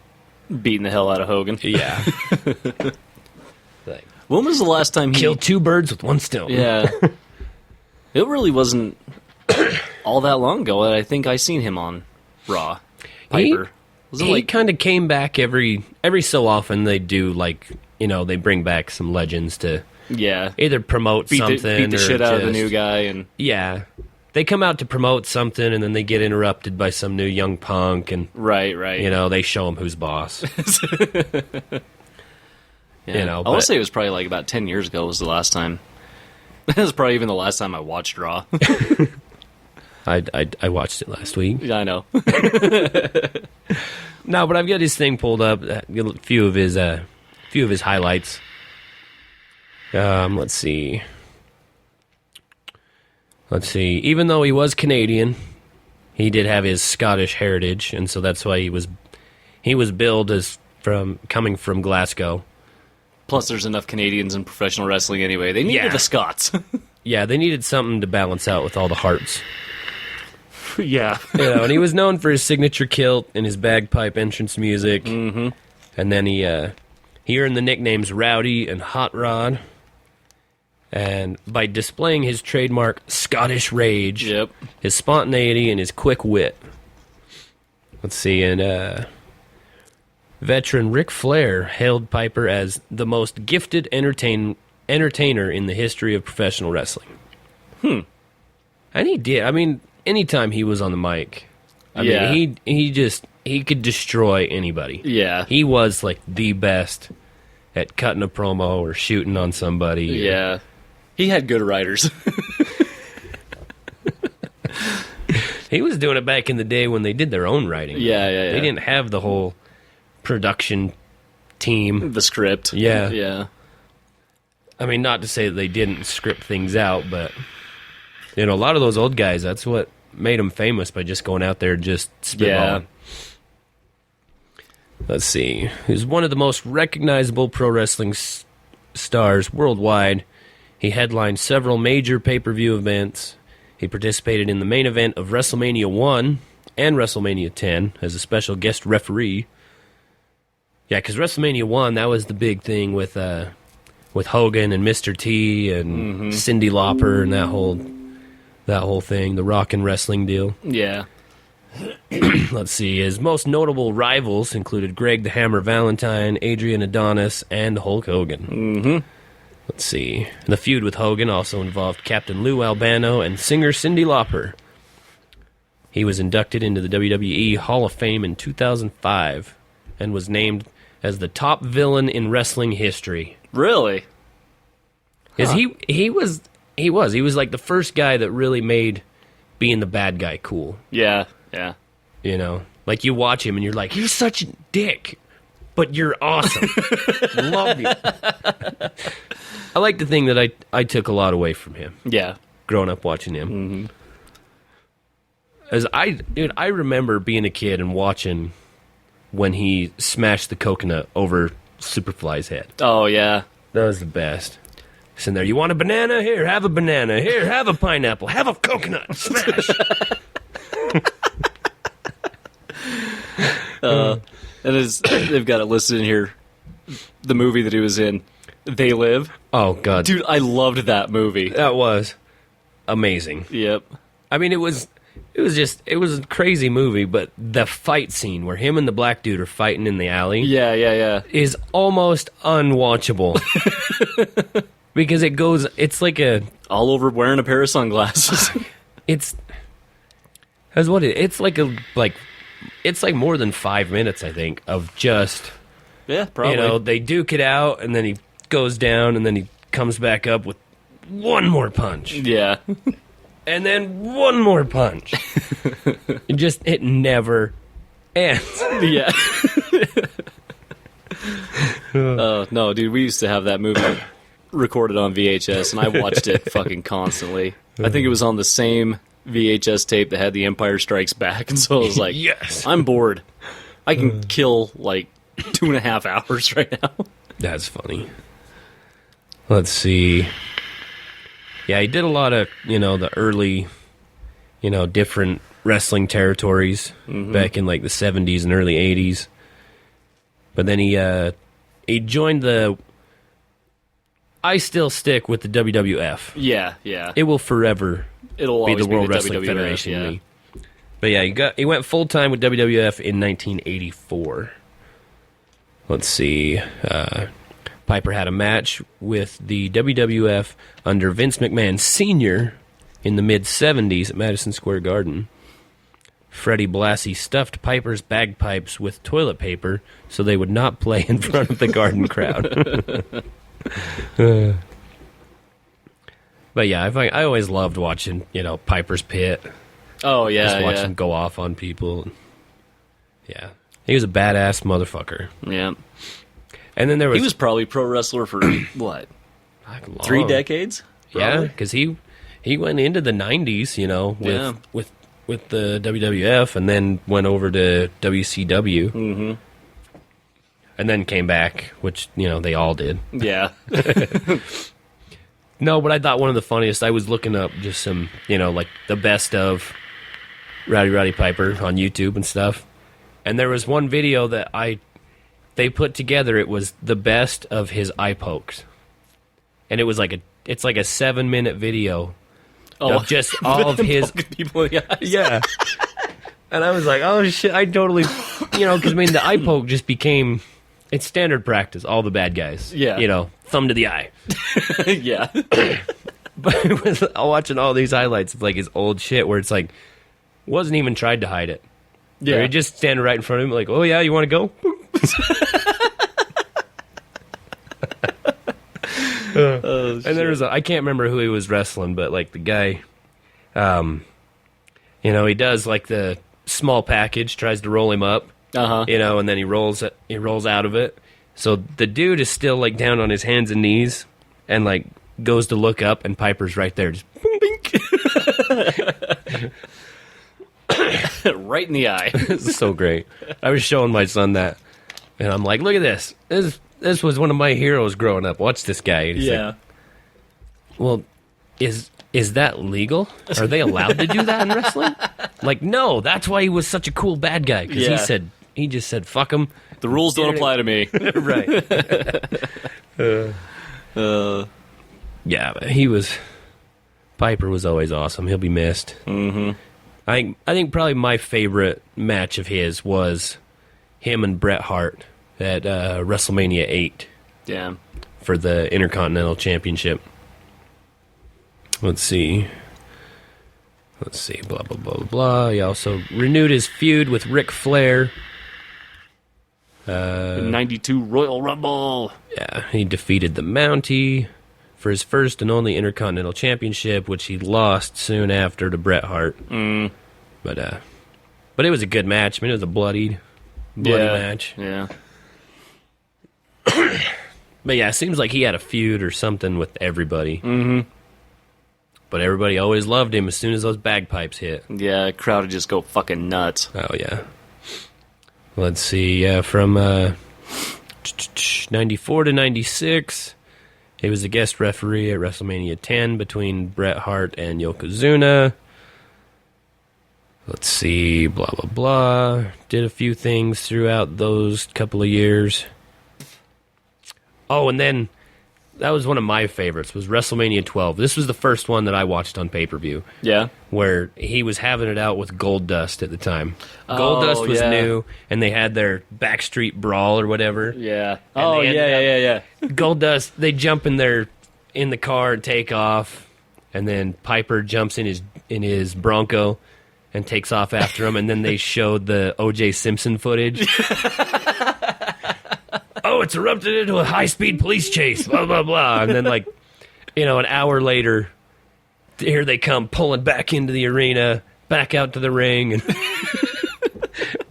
beating the hell out of Hogan. Yeah. Like, When was the last time he kill two birds with one stone? Yeah. It really wasn't all that long ago that I think I seen him on Raw. Piper. He kind of came back every so often. They do, like, they bring back some legends to either promote something beat the or shit out of the just- new guy. And Yeah. They come out to promote something, and then they get interrupted by some new young punk, and right. they show him who's boss. I want to say it was probably like about 10 years ago was the last time. That was probably even the last time I watched Raw. I watched it last week. Yeah, I know. No, but I've got his thing pulled up. A few of his highlights. Let's see. Even though he was Canadian, he did have his Scottish heritage, and so that's why he was billed as coming from Glasgow. Plus, there's enough Canadians in professional wrestling anyway. They needed the Scots. Yeah, they needed something to balance out with all the Hearts. Yeah. And he was known for his signature kilt and his bagpipe entrance music. Mm-hmm. And then he earned the nicknames Rowdy and Hot Rod. And by displaying his trademark Scottish rage, his spontaneity, and his quick wit. Let's see, and veteran Ric Flair hailed Piper as the most gifted entertainer in the history of professional wrestling. And he did. I mean, anytime he was on the mic, I mean, he could destroy anybody. Yeah. He was like the best at cutting a promo or shooting on somebody. Yeah. He had good writers. He was doing it back in the day when they did their own writing. Yeah. They didn't have the whole production team. The script. Yeah. Yeah. I mean, not to say that they didn't script things out, but a lot of those old guys, that's what made them famous, by just going out there just spitballing. Let's see. He's one of the most recognizable pro wrestling stars worldwide. He headlined several major pay-per-view events. He participated in the main event of WrestleMania 1 and WrestleMania 10 as a special guest referee. Yeah, because WrestleMania 1, that was the big thing with Hogan and Mr. T and Cyndi Lauper and that whole thing, the rock and wrestling deal. Yeah. Let's see. His most notable rivals included Greg the Hammer Valentine, Adrian Adonis, and Hulk Hogan. Let's see. The feud with Hogan also involved Captain Lou Albano and singer Cyndi Lauper. He was inducted into the WWE Hall of Fame in 2005 and was named as the top villain in wrestling history. Really? Because he was like the first guy that really made being the bad guy cool. Yeah. Like you watch him and you're like, he's such a dick, but you're awesome. Love you. I like to think that I took a lot away from him. Yeah. Growing up watching him. As I remember being a kid and watching when he smashed the coconut over Superfly's head. Oh, yeah. That was the best. Sitting there, you want a banana? Here, have a banana. Here, have a pineapple. Have a coconut. Smash. They've got it listed in here. The movie that he was in, They Live. Oh, God. Dude, I loved that movie. That was amazing. Yep. I mean, it was a crazy movie, but the fight scene where him and the black dude are fighting in the alley is almost unwatchable. Because it's like all over wearing a pair of sunglasses. It's like more than 5 minutes, I think, of just, probably. They duke it out, and then he goes down, and then he comes back up with one more punch. Yeah. And then one more punch. It never ends. Yeah. No, dude, we used to have that movie recorded on VHS, and I watched it fucking constantly. I think it was on the same VHS tape that had The Empire Strikes Back, and so I was like, Yes. I'm bored. I can kill, like, 2.5 hours right now. That's funny. Let's see. Yeah, he did a lot of, the early, different wrestling territories back in, like, the 70s and early 80s. But then he joined the... I still stick with the WWF. Yeah. It will forever It'll be always the World be the Wrestling WWF, Federation to yeah. me. But yeah, he went full-time with WWF in 1984. Let's see. Piper had a match with the WWF under Vince McMahon Sr. in the mid-70s at Madison Square Garden. Freddie Blassie stuffed Piper's bagpipes with toilet paper so they would not play in front of the Garden crowd. But yeah, I always loved watching, Piper's Pit. Oh, yeah, Just watch him go off on people. Yeah. He was a badass motherfucker. Yeah. And then there was... He was probably pro wrestler for, what, like 3 decades? Yeah, Probably? because he went into the 90s, with the WWF, and then went over to WCW. Mm-hmm. And then came back, which, they all did. Yeah. No, but I thought one of the funniest, I was looking up just some, like the best of Roddy Piper on YouTube and stuff. And there was one video that they put together, it was the best of his eye pokes. And it was like it's like a 7-minute video of just all of his... people in the eyes. Yeah. And I was like, oh shit, I totally, because the eye poke just became, it's standard practice, all the bad guys. Yeah. Thumb to the eye. Yeah. But it was watching all these highlights of like his old shit where it's like, wasn't even tried to hide it. Yeah. He'd just stand right in front of him like, oh yeah, you want to go? And there was I can't remember who he was wrestling, but like the guy, he does like the small package, tries to roll him up, and then he rolls out of it. So the dude is still like down on his hands and knees, and like goes to look up, and Piper's right there, just boom, bink. Right in the eye. It's so great. I was showing my son that, and I'm like, look at this. This was one of my heroes growing up. Watch this guy. And he's like, well, is that legal? Are they allowed to do that in wrestling? Like, no. That's why he was such a cool bad guy, because he just said, fuck him. The rules don't apply to me. Right. Yeah, but Piper was always awesome. He'll be missed. Mm-hmm. I think probably my favorite match of his was him and Bret Hart at WrestleMania 8. Yeah. For the Intercontinental Championship. Let's see, blah, blah, blah, blah, blah. He also renewed his feud with Ric Flair. 92 Royal Rumble. Yeah, he defeated the Mountie for his first and only Intercontinental Championship, which he lost soon after to Bret Hart. But it was a good match. I mean, it was a bloody match. Yeah. But yeah, it seems like he had a feud or something with everybody. Mm-hmm. But everybody always loved him as soon as those bagpipes hit. Yeah, crowd would just go fucking nuts. Oh, yeah. Let's see, from 94 to 96, he was a guest referee at WrestleMania 10 between Bret Hart and Yokozuna. Let's see, blah, blah, blah. Did a few things throughout those couple of years. Oh, and then that was one of my favorites, was WrestleMania 12. This was the first one that I watched on pay-per-view. Yeah. Where he was having it out with Goldust at the time. Goldust was new, and they had their Backstreet Brawl or whatever. Yeah. And yeah. Goldust, they jump in the car and take off, and then Piper jumps in his Bronco and takes off after him, and then they showed the O.J. Simpson footage. Oh, it's erupted into a high-speed police chase, blah, blah, blah. And then, an hour later, here they come pulling back into the arena, back out to the ring, and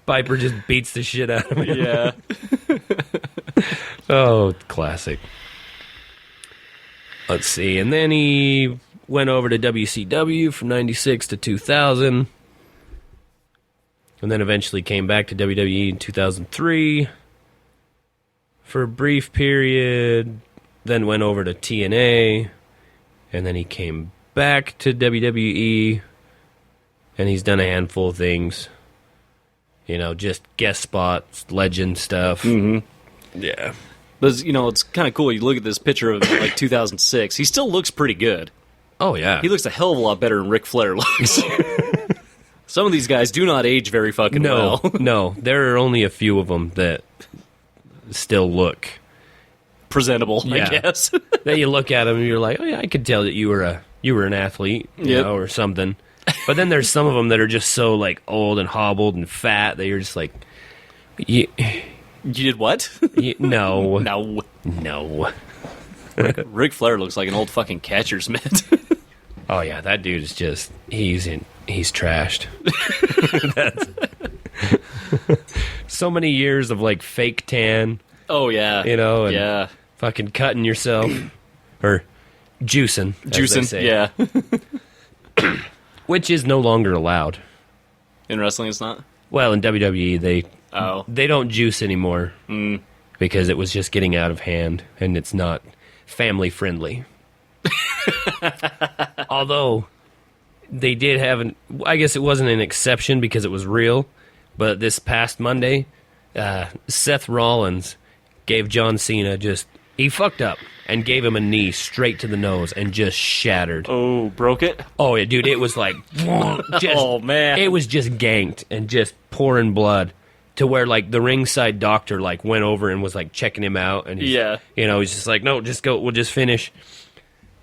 Piper just beats the shit out of him. Yeah. Oh, classic. Let's see. And then he went over to WCW from 96 to 2000. And then eventually came back to WWE in 2003 for a brief period. Then went over to TNA. And then he came back to WWE. And he's done a handful of things. You know, just guest spots, legend stuff. Mm-hmm. Yeah. But, you know, it's kind of cool. You look at this picture of like 2006. He still looks pretty good. Oh, yeah. He looks a hell of a lot better than Ric Flair looks. Some of these guys do not age very fucking well. No. There are only a few of them that still look presentable, yeah. I guess. Then you look at them and you're like, oh, yeah, I could tell that you were an athlete, you know, or something. But then there's some of them that are just so, like, old and hobbled and fat that you're just like... You did what? No. No. Ric Flair looks like an old fucking catcher's mitt. Oh, yeah, that dude is just... He's trashed. So many years of, like, fake tan. Oh, yeah. You know, and yeah. fucking cutting yourself. Or juicing, as they say. Yeah. Which is no longer allowed. In wrestling, it's not? Well, in WWE, they don't juice anymore because it was just getting out of hand, and it's not family friendly. Although they did have I guess it wasn't an exception because it was real, but this past Monday, Seth Rollins gave John Cena he fucked up and gave him a knee straight to the nose and just shattered. Oh, broke it? Oh, yeah, dude, it was like... oh, man. It was just ganked and just pouring blood to where, like, the ringside doctor, like, went over and was, like, checking him out. And he's just like, no, just go, we'll just finish.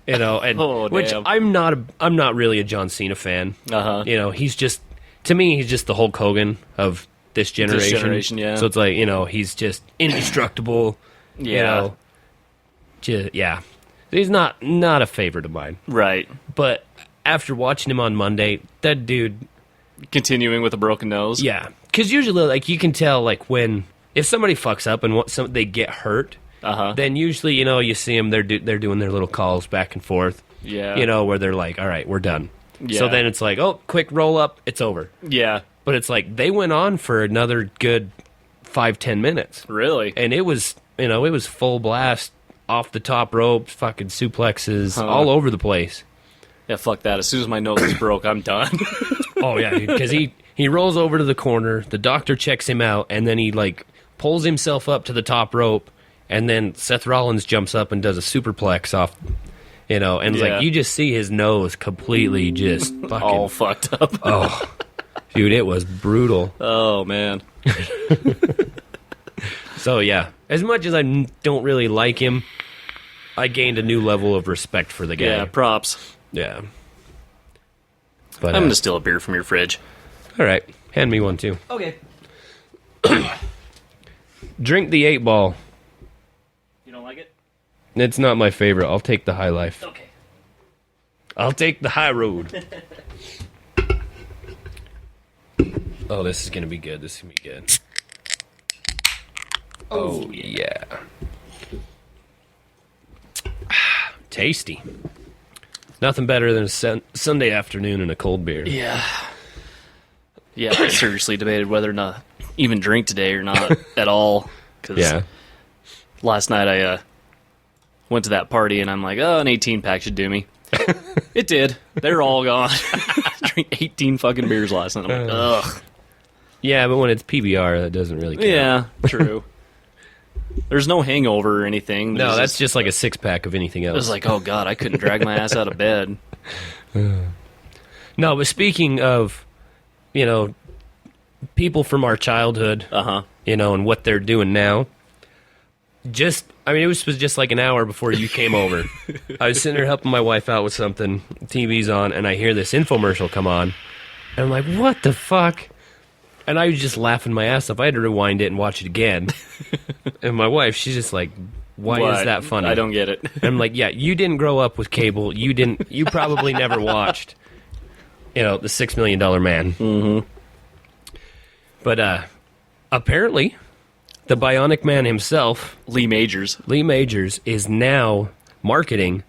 You know, and which I'm not really a John Cena fan. Uh-huh. You know, to me, he's just the Hulk Hogan of this generation. This generation, yeah. So it's like, you know, he's just indestructible. Yeah. You know. Yeah, he's not a favorite of mine. Right. But after watching him on Monday, that dude... Continuing with a broken nose? Yeah. Because usually, like, you can tell, like, if somebody fucks up and they get hurt, then usually, you know, you see them, they're doing their little calls back and forth. Yeah. You know, where they're like, all right, we're done. Yeah. So then it's like, oh, quick roll up, it's over. Yeah. But it's like, they went on for another good 5-10 minutes. Really? And it was, you know, it was full blast. Off the top ropes, fucking suplexes, all over the place. Yeah, fuck that. As soon as my nose is broke, I'm done. Oh, yeah, because he rolls over to the corner, the doctor checks him out, and then he, like, pulls himself up to the top rope, and then Seth Rollins jumps up and does a superplex off, you know, and it's like, you just see his nose completely just fucking... all fucked up. Oh, dude, it was brutal. Oh, man. So, yeah, as much as I don't really like him, I gained a new level of respect for the guy. Yeah, props. Yeah. But I'm going to steal a beer from your fridge. All right. Hand me one, too. Okay. Drink the 8-Ball. You don't like it? It's not my favorite. I'll take the high life. Okay. I'll take the high road. Oh, this is going to be good. This is going to be good. Oh, yeah. Tasty. Nothing better than a Sunday afternoon and a cold beer. Yeah. Yeah, I seriously debated whether or not even drink today or not at all. Cause last night I went to that party and I'm like, oh, an 18-pack should do me. It did. They're all gone. Drink 18 fucking beers last night. I'm like, ugh. Yeah, but when it's PBR, that doesn't really count. Yeah, true. There's no hangover or anything. No, that's just like a 6-pack of anything else. It was like, oh, God, I couldn't drag my ass out of bed. No, but speaking of, you know, people from our childhood, you know, and what they're doing now, it was just like an hour before you came over. I was sitting there helping my wife out with something, TV's on, and I hear this infomercial come on, and I'm like, what the fuck? And I was just laughing my ass off. I had to rewind it and watch it again. And my wife, she's just like, why is that funny? I don't get it. And I'm like, yeah, you didn't grow up with cable. You probably never watched, you know, the $6 Million Man. Mm-hmm. But apparently, the Bionic Man himself, Lee Majors. Lee Majors, is now marketing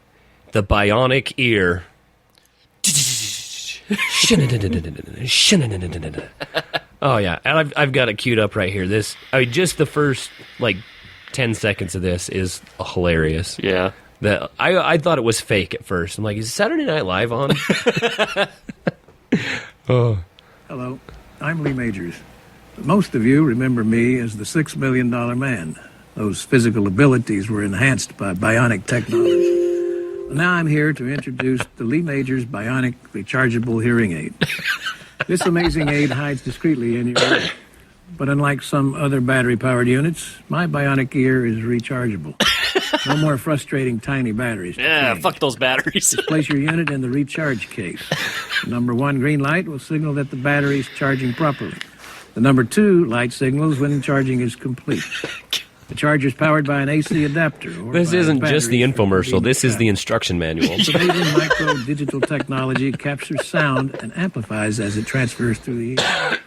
the Bionic Ear. Oh yeah, and I've got it queued up right here. Just the first 10 seconds of this is hilarious. Yeah. I thought it was fake at first. I'm like, is Saturday Night Live on? Oh. Hello, I'm Lee Majors. Most of you remember me as the $6 Million Man. Those physical abilities were enhanced by bionic technology. Now I'm here to introduce the Lee Majors Bionic Rechargeable Hearing Aid. This amazing aid hides discreetly in your ear. But unlike some other battery-powered units, my bionic ear is rechargeable. No more frustrating tiny batteries. Yeah, fuck those batteries. Just place your unit in the recharge case. The number 1 green light will signal that the battery is charging properly. The number 2 light signals when charging is complete. The charger is powered by an AC adapter. This isn't just the infomercial. This is the instruction manual. Amazing micro-digital technology captures sound and amplifies as it transfers through the ear.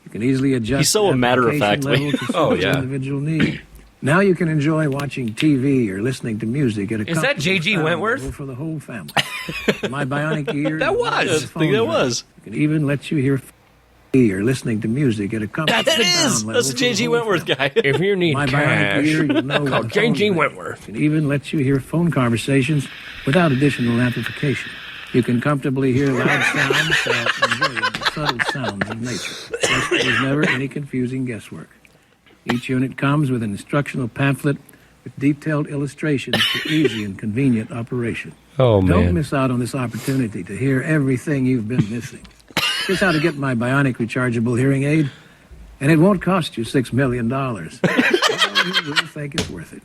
You can easily adjust He's so a matter-of-fact level to suit Oh, yeah. individual need. Now you can enjoy watching TV or listening to music at a Is that comfortable J.G. sound Wentworth? level for the whole family. My bionic ear. That was. I think that was. You can even let you hear or listening to music at a comfortable That is. sound level That's the for J.G. whole Wentworth family. guy. If you need My bionic cash, ear, you know call what the J.G. phone is. Wentworth. It can even let you hear phone conversations without additional amplification. You can comfortably hear loud sounds while enjoying the subtle sounds of nature. There's never any confusing guesswork. Each unit comes with an instructional pamphlet with detailed illustrations for easy and convenient operation. Oh, Don't man. miss out on this opportunity to hear everything you've been missing. Here's how to get my bionic rechargeable hearing aid, and it won't cost you $6 million. Although you will think it's worth it.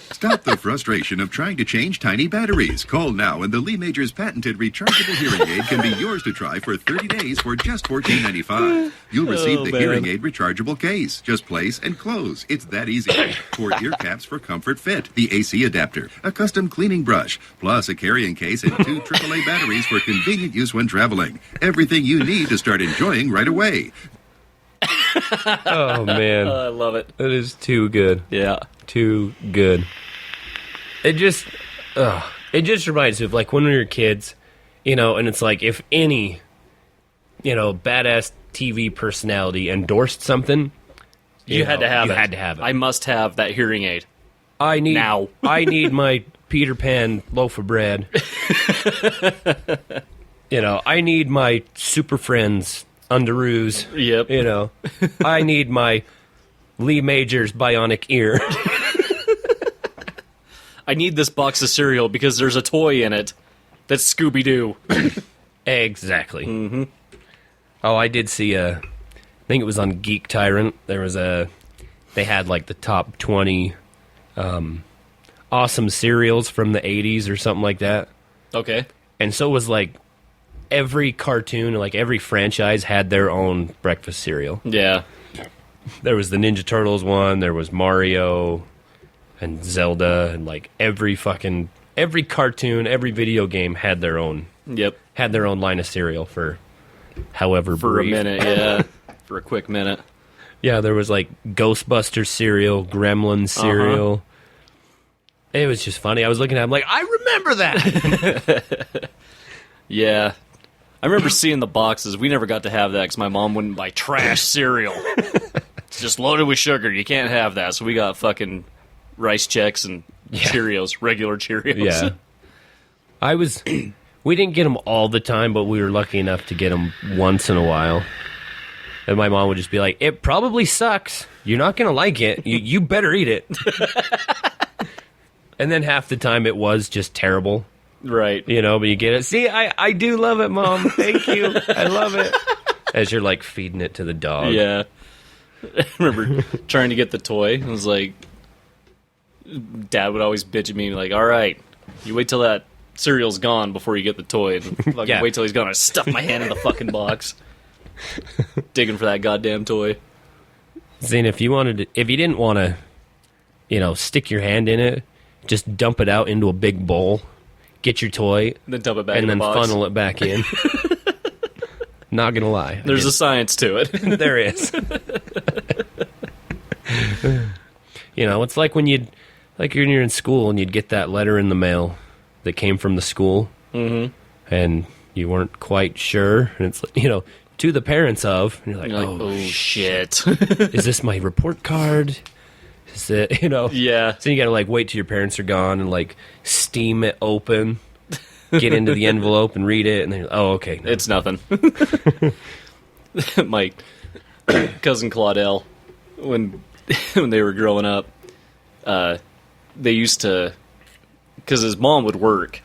Stop the frustration of trying to change tiny batteries. Call now and the Lee Majors patented rechargeable hearing aid can be yours to try for 30 days for just $14.95. You'll receive the man. hearing aid rechargeable case. Just place and close. It's that easy. 4 ear caps for comfort fit, the AC adapter, a custom cleaning brush, plus a carrying case and 2 AAA batteries for convenient use when traveling. Everything you need to start enjoying right away. Oh, man. I love it. That is too good. Yeah. Too good. It just reminds me of when we were kids, and it's like if any, badass TV personality endorsed something, You had to have you it. had to have it. I must have that hearing aid. I need now. I need my Peter Pan loaf of bread. I need my Super Friends underoos. Yep. I need my Lee Majors bionic ear. I need this box of cereal because there's a toy in it that's Scooby-Doo. Exactly. Mm-hmm. Oh, I did see I think it was on Geek Tyrant. They had the top 20 awesome cereals from the 80s or something like that. Okay. And so was every cartoon, every franchise had their own breakfast cereal. Yeah. There was the Ninja Turtles one, there was Mario and Zelda, and every cartoon, every video game had their own line of cereal for however For brief. a minute, yeah. For a quick minute. Yeah, there was Ghostbusters cereal, Gremlins cereal. It was just funny. I was looking at it, I'm like, I remember that. Yeah. I remember seeing the boxes. We never got to have that because my mom wouldn't buy trash cereal. It's just loaded with sugar. You can't have that. So we got fucking rice checks and Cheerios, regular Cheerios. Yeah. We didn't get them all the time, but we were lucky enough to get them once in a while. And my mom would just be like, it probably sucks. You're not going to like it. You better eat it. And then half the time it was just terrible. Right. But you get it. See, I do love it, Mom. Thank you. I love it. As you're feeding it to the dog. Yeah. I remember trying to get the toy. It was Dad would always bitch at me all right, you wait till that cereal's gone before you get the toy. And wait till he's gone. I stuff my hand in the fucking box. Digging for that goddamn toy. Zane, if you didn't want to, stick your hand in it, just dump it out into a big bowl, get your toy, Then dump it back and in then the box. funnel it back in. Not gonna lie. There's a science to it. There is. You know, it's like when you're in school and you'd get that letter in the mail that came from the school, and you weren't quite sure, and it's, you know, to the parents of, and you're like, oh shit. Is this my report card? Is it, you know? Yeah. So you gotta, like, wait till your parents are gone and, like, steam it open, get into the envelope and read it, and then you're like, oh, okay. No. It's nothing. My cousin Claudel, when they were growing up, they used to, because his mom would work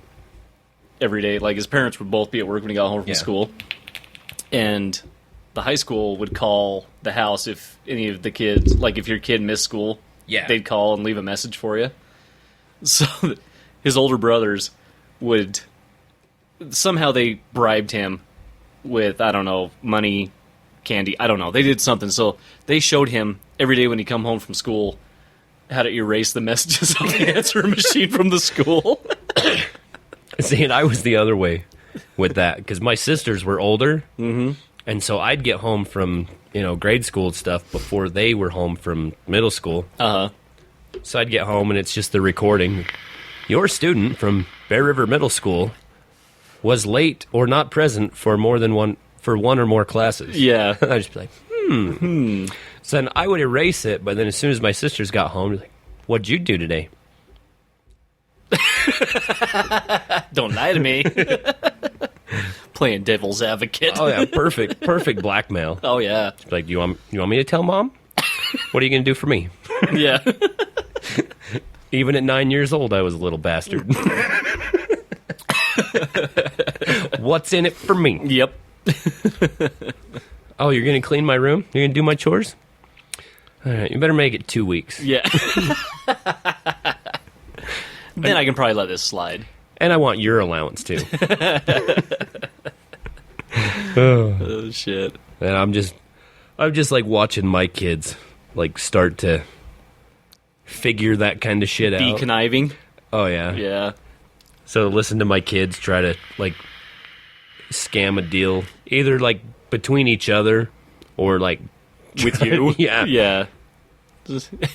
every day. Like, his parents would both be at work when he got home from school. And the high school would call the house if any of the kids, like if your kid missed school, they'd call and leave a message for you. So his older brothers would, somehow they bribed him with, I don't know, money, candy, I don't know. They did something. So they showed him every day when he come home from school how to erase the messages on the answering machine from the school. See, and I was the other way with that, because my sisters were older, and so I'd get home from, you know, grade school and stuff before they were home from middle school. So I'd get home and it's just the recording. Your student from Bear River Middle School was late or not present for one or more classes. Yeah. I'd just be like, So then I would erase it, but then as soon as my sisters got home, like, what'd you do today? Don't lie to me. Playing devil's advocate. Oh yeah, perfect blackmail. Oh yeah. Just be like, you want me to tell Mom? What are you gonna do for me? Yeah. Even at 9 years old, I was a little bastard. What's in it for me? Yep. Oh, you're gonna clean my room? You're gonna do my chores? All right, you better make it 2 weeks. Yeah. Then I can probably let this slide. And I want your allowance too. Oh shit. And I'm just like watching my kids like start to figure that kind of shit Be out. conniving. Oh yeah. Yeah. So listen to my kids try to like scam a deal, either like between each other or like With you. Yeah. Yeah.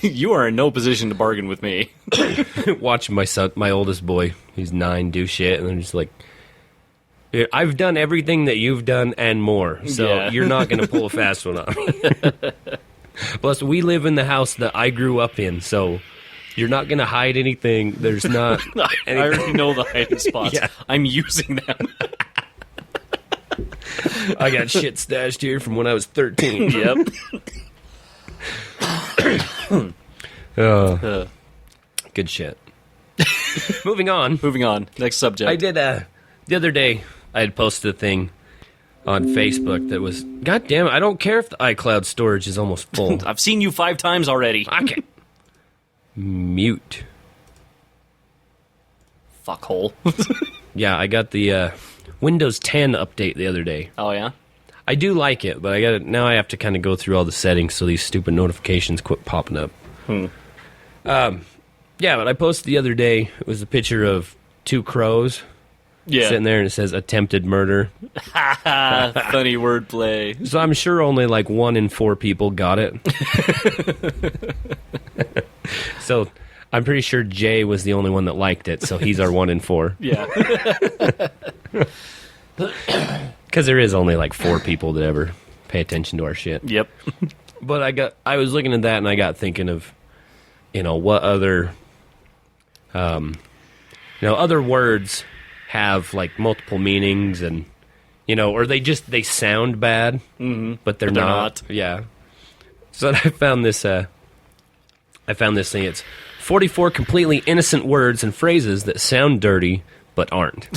You are in no position to bargain with me. Watch my oldest boy, he's 9, do shit, and I'm just like, I've done everything that you've done and more, so you're not going to pull a fast one on me. Plus, we live in the house that I grew up in, so you're not going to hide anything. There's not I already know the hiding spots. Yeah. I'm using them. I got shit stashed here from when I was 13. Yep. Good shit. Moving on. Moving on. Next subject. I did, the other day, I had posted a thing on Facebook that was, God damn it, I don't care if the iCloud storage is almost full. I've seen you 5 times already. Okay. Mute. Fuckhole. Yeah, I got the Windows 10 update the other day. Oh, yeah? I do like it, but now I have to kind of go through all the settings so these stupid notifications quit popping up. Yeah, but I posted the other day, it was a picture of 2 crows sitting there, and it says attempted murder. Funny wordplay. So I'm sure only like 1 in 4 people got it. So I'm pretty sure Jay was the only one that liked it, so he's our 1 in 4. Yeah. Because there is only like 4 people that ever pay attention to our shit. Yep. But I was looking at that and I got thinking of, what other, other words have like multiple meanings and, or they sound bad, but they're not. Yeah. So I found this thing. It's 44 completely innocent words and phrases that sound dirty but aren't.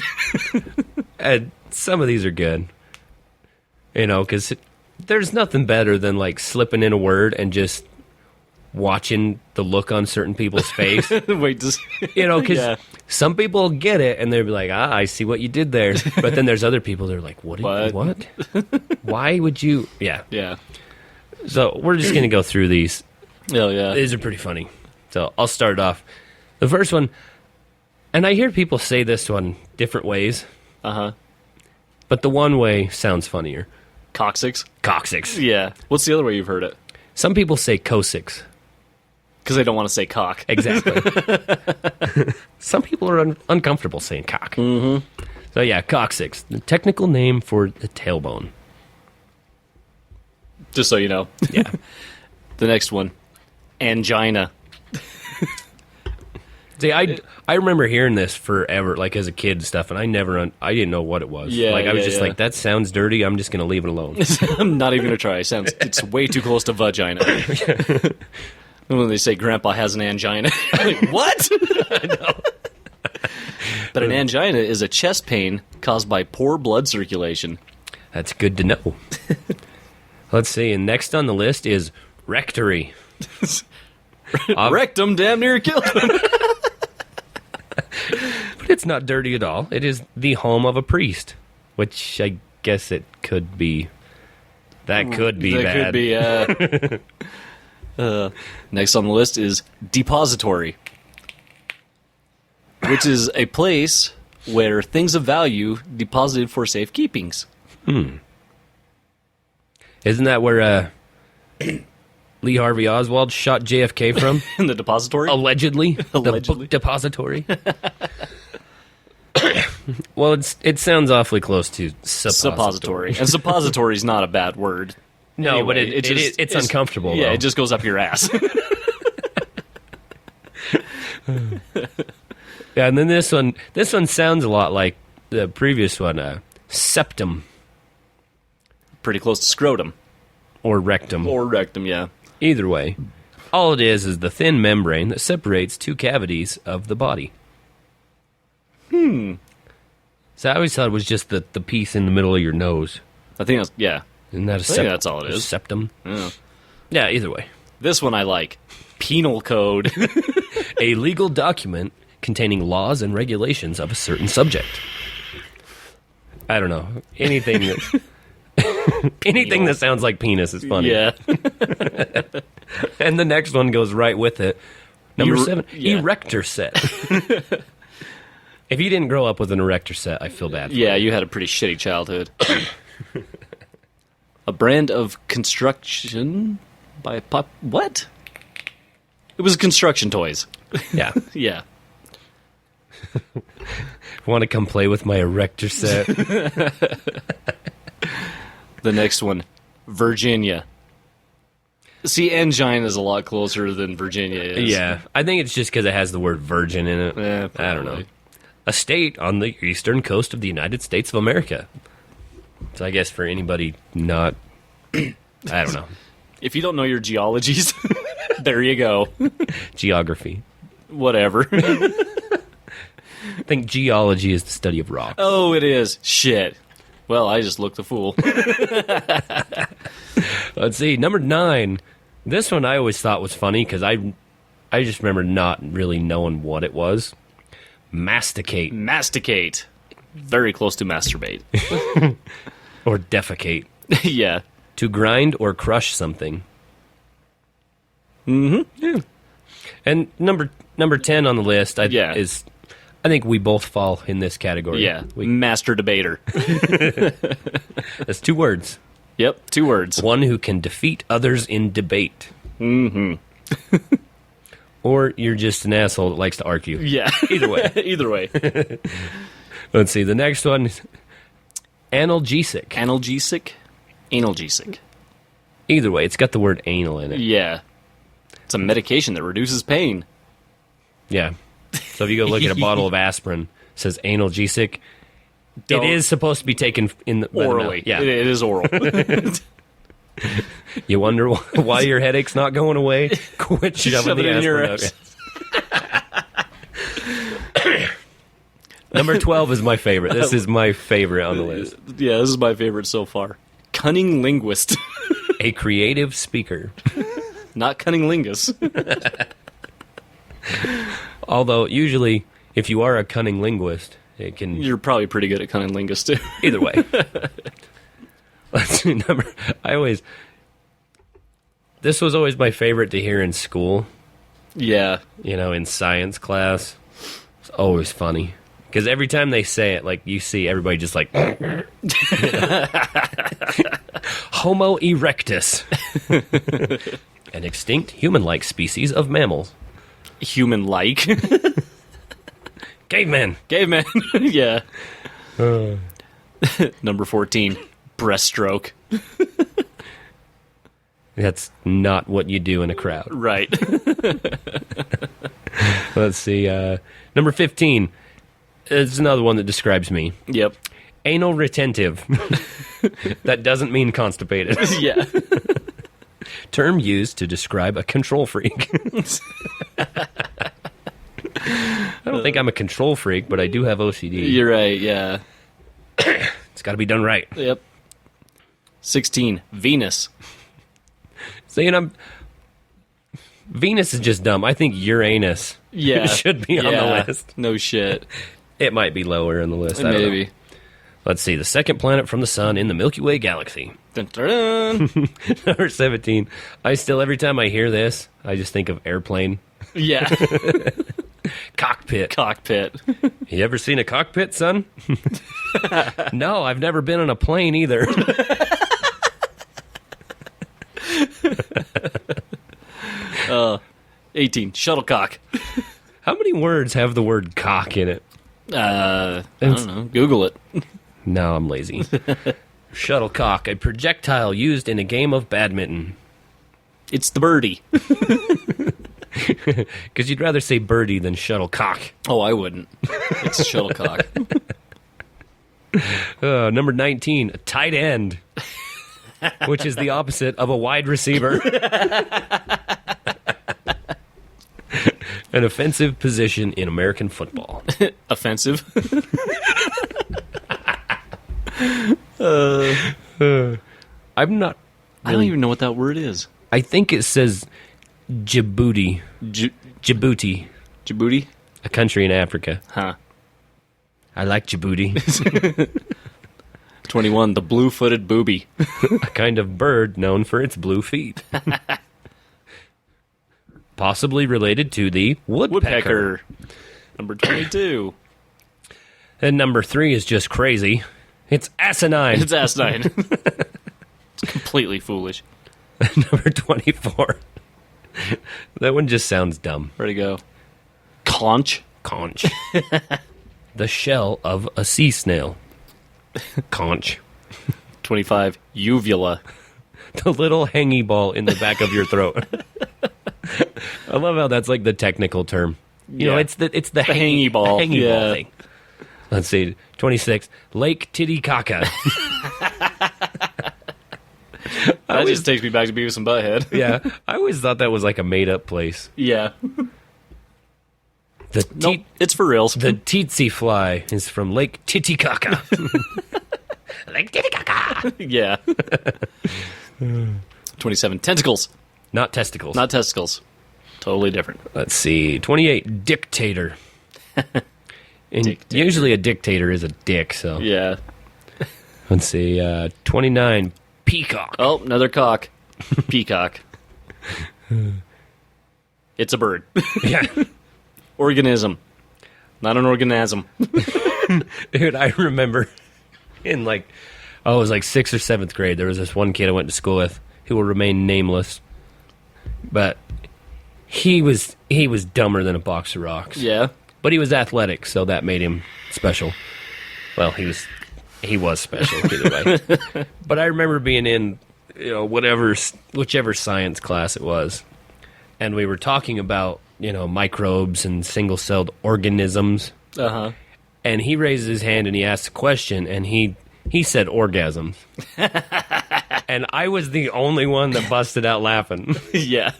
And some of these are good. Because there's nothing better than like slipping in a word and just watching the look on certain people's face. Wait, just because some people get it and they'll be like, I see what you did there. But then there's other people that are like, what? Why would you? Yeah. Yeah. So we're just going to go through these. Oh, yeah. These are pretty funny. So I'll start off. The first one, and I hear people say this one different ways. Uh-huh. But the one way sounds funnier. Coccyx? Coccyx. Yeah. What's the other way you've heard it? Some people say coccyx. Because they don't want to say cock. Exactly. Some people are uncomfortable saying cock. Mm-hmm. So yeah, coccyx, the technical name for the tailbone. Just so you know. Yeah. The next one, angina. See, I remember hearing this forever, like as a kid and stuff, and I didn't know what it was. Yeah, like I was yeah, just yeah. like, that sounds dirty. I'm just gonna leave it alone. I'm not even going to try. It's way too close to vagina. When they say grandpa has an angina. Like, what? I know. But an angina is a chest pain caused by poor blood circulation. That's good to know. Let's see. And next on the list is rectory. Rectum damn near killed him. But it's not dirty at all. It is the home of a priest, which I guess it could be. That could be That bad. could be, next on the list is depository, which is a place where things of value deposited for safekeepings. Isn't that where Lee Harvey Oswald shot JFK from? In the depository? Allegedly. The Allegedly. book depository. Well, it sounds awfully close to suppository. And suppository is not a bad word. No, Anyway, but it's uncomfortable. Yeah, though. it just goes up your ass. Yeah, and then this one sounds a lot like the previous one, septum Pretty close to scrotum. or rectum. Or rectum, yeah. Either way, all it is the thin membrane that separates two cavities of the body. So I always thought it was just the piece in the middle of your nose. I think that's, yeah. Isn't that a I think that's all it is. Septum? Yeah. Yeah, either way. This one I like. Penal code. A legal document containing laws and regulations of a certain subject. I don't know. Anything that sounds like penis is funny. Yeah. And the next one goes right with it. Number 7, yeah. erector set. If you didn't grow up with an erector set, I feel bad for Yeah, you had a pretty shitty childhood. A brand of construction by what? It was construction toys. you. Yeah. Yeah. Want to come play with my erector set? The next one, Virginia. See, angina is a lot closer than Virginia is. Yeah. I think it's just because it has the word virgin in it. Yeah, I don't know. probably. A state on the eastern coast of the United States of America. So I guess for anybody not... I don't know. If you don't know your geologies, there you go. Geography. Whatever. I think geology is the study of rocks. Oh, it is. Shit. Well, I just looked a fool. Let's see, number 9. This one I always thought was funny because I just remember not really knowing what it was. Masticate. Masticate. Very close to masturbate. Or defecate. Yeah. To grind or crush something. Mm-hmm. Yeah. And number 10 on the list Yeah. is... I think we both fall in this category. Yeah. Master debater. That's 2 words. Yep. 2 words. One who can defeat others in debate. Mm-hmm. Or you're just an asshole that likes to argue. Yeah. Either way. Either way. Let's see. The next one is analgesic. Analgesic? Analgesic. Either way, it's got the word anal in it. Yeah. It's a medication that reduces pain. Yeah. So if you go look at a bottle of aspirin, it says analgesic. Don't- It is supposed to be taken in the by the mouth. Orally. Yeah. It is oral. You wonder why your headache's not going away? Quit shoving Shove the it in your aspirin out. Number 12 is my favorite. This is my favorite on the list. Yeah, this is my favorite so far. Cunning linguist. A creative speaker. Not cunning lingus. Although, usually, if you are a cunning linguist, it can... You're probably pretty good at cunning lingus, too. Either way. Let's see, This was always my favorite to hear in school. Yeah. You know, in science class. It's always funny. Because every time they say it, like, you see everybody just like... Homo erectus. An extinct human-like species of mammals. Human-like. Caveman. Caveman. Yeah. Number 14. Breaststroke. That's not what you do in a crowd. Right. Let's see. Number 15. It's another one that describes me. Yep. Anal retentive. That doesn't mean constipated. Yeah. Term used to describe a control freak. I don't think I'm a control freak, but I do have OCD. You're right, yeah. It's got to be done right. Yep. 16. Venus. See, Venus is just dumb. I think Uranus should be on the list. No shit. It might be lower in the list. I don't know. Maybe. Let's see. The second planet from the sun in the Milky Way galaxy. Dun, dun, dun. Number 17. Every time I hear this, I just think of airplane. Yeah. Cockpit. Cockpit. You ever seen a cockpit, son? No, I've never been on a plane either. 18. Shuttlecock. How many words have the word cock in it? I don't know. Google it. No, I'm lazy. Shuttlecock, a projectile used in a game of badminton. It's the birdie. Because you'd rather say birdie than shuttlecock. Oh, I wouldn't. It's shuttlecock. Number 19, a tight end, which is the opposite of a wide receiver. An offensive position in American football. Offensive. I'm not. I don't even know what that word is. I think it says Djibouti. Djibouti. Djibouti? A country in Africa. Huh. I like Djibouti. 21. The blue-footed booby. A kind of bird known for its blue feet. Possibly related to the woodpecker. Number 22. And number 3 is just crazy. It's asinine. It's asinine. It's completely foolish. Number 24. That one just sounds dumb. Where'd it go? Conch. Conch. The shell of a sea snail. Conch. 25. Uvula. The little hangy ball in the back of your throat. I love how that's like the technical term. You know, it's the hangy ball. The hangy ball thing. Let's see. 26. Lake Titicaca. That just takes me back to Beavis and Butthead. Yeah. I always thought that was like a made-up place. Yeah. Nope, it's for reals. The tsetse fly is from Lake Titicaca. Lake Titicaca. Yeah. 27. Tentacles. Not testicles. Not testicles. Totally different. Let's see. 28. Dictator. And usually a dictator is a dick, so. Yeah. Let's see. 29. Peacock. Oh, another cock. Peacock. It's a bird. Yeah. Organism. Not an organism. Dude, I remember in it was like 6th or 7th grade, there was this one kid I went to school with who will remain nameless. But he was dumber than a box of rocks. Yeah. But he was athletic, so that made him special. Well, he was special either way. But I remember being in, whichever science class it was, and we were talking about, microbes and single-celled organisms. Uh-huh. And he raised his hand and he asked a question, and he said orgasms. And I was the only one that busted out laughing. Yeah.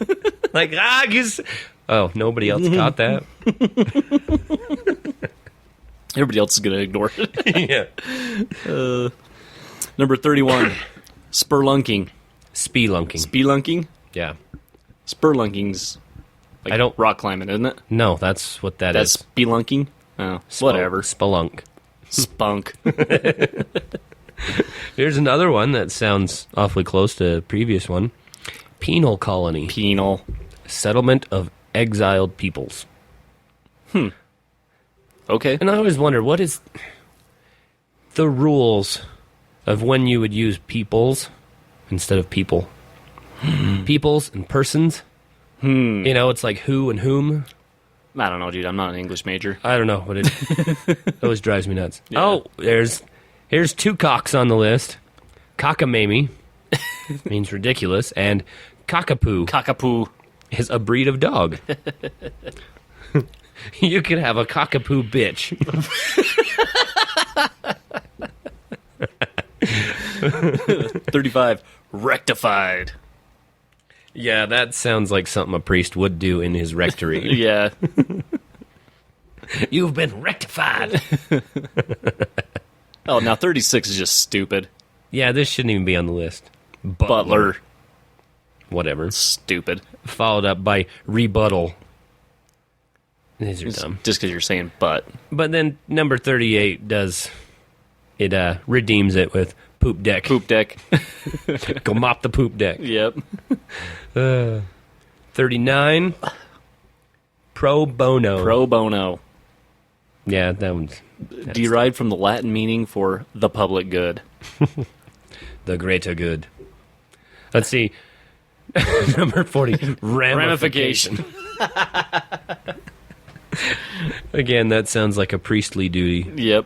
Oh, nobody else caught that? Everybody else is going to ignore it. Yeah. Number 31. Spelunking. Spelunking. Spelunking? Yeah. Spellunking's like rock climbing, isn't it? No, that's what that's is. That's spelunking? Oh, whatever. Spelunk. Spunk. Here's another one that sounds awfully close to the previous one. Penal colony. Penal. Settlement of exiled peoples. Okay. And I always wonder, what is the rules of when you would use peoples instead of people? peoples and persons. You know, it's like who and whom. I don't know, dude. I'm not an English major. I don't know, but it always drives me nuts. Yeah. Oh, here's two cocks on the list. Cockamamie means ridiculous, and cockapoo Cockapoo. is a breed of dog. You could have a cockapoo bitch. 35. Rectified. Yeah, that sounds like something a priest would do in his rectory. Yeah. You've been rectified. Oh, now 36 is just stupid. Yeah, this shouldn't even be on the list. Butler. Whatever. Stupid. Followed up by rebuttal. These are dumb. Just because you're saying but. But then number 38 redeems it with poop deck. Poop deck. Go mop the poop deck. Yep. 39. Pro bono. Pro bono. Yeah, that one's Derived from the Latin meaning for the public good. the greater good. Let's see. Number 40. Ramification. Again, that sounds like a priestly duty. Yep.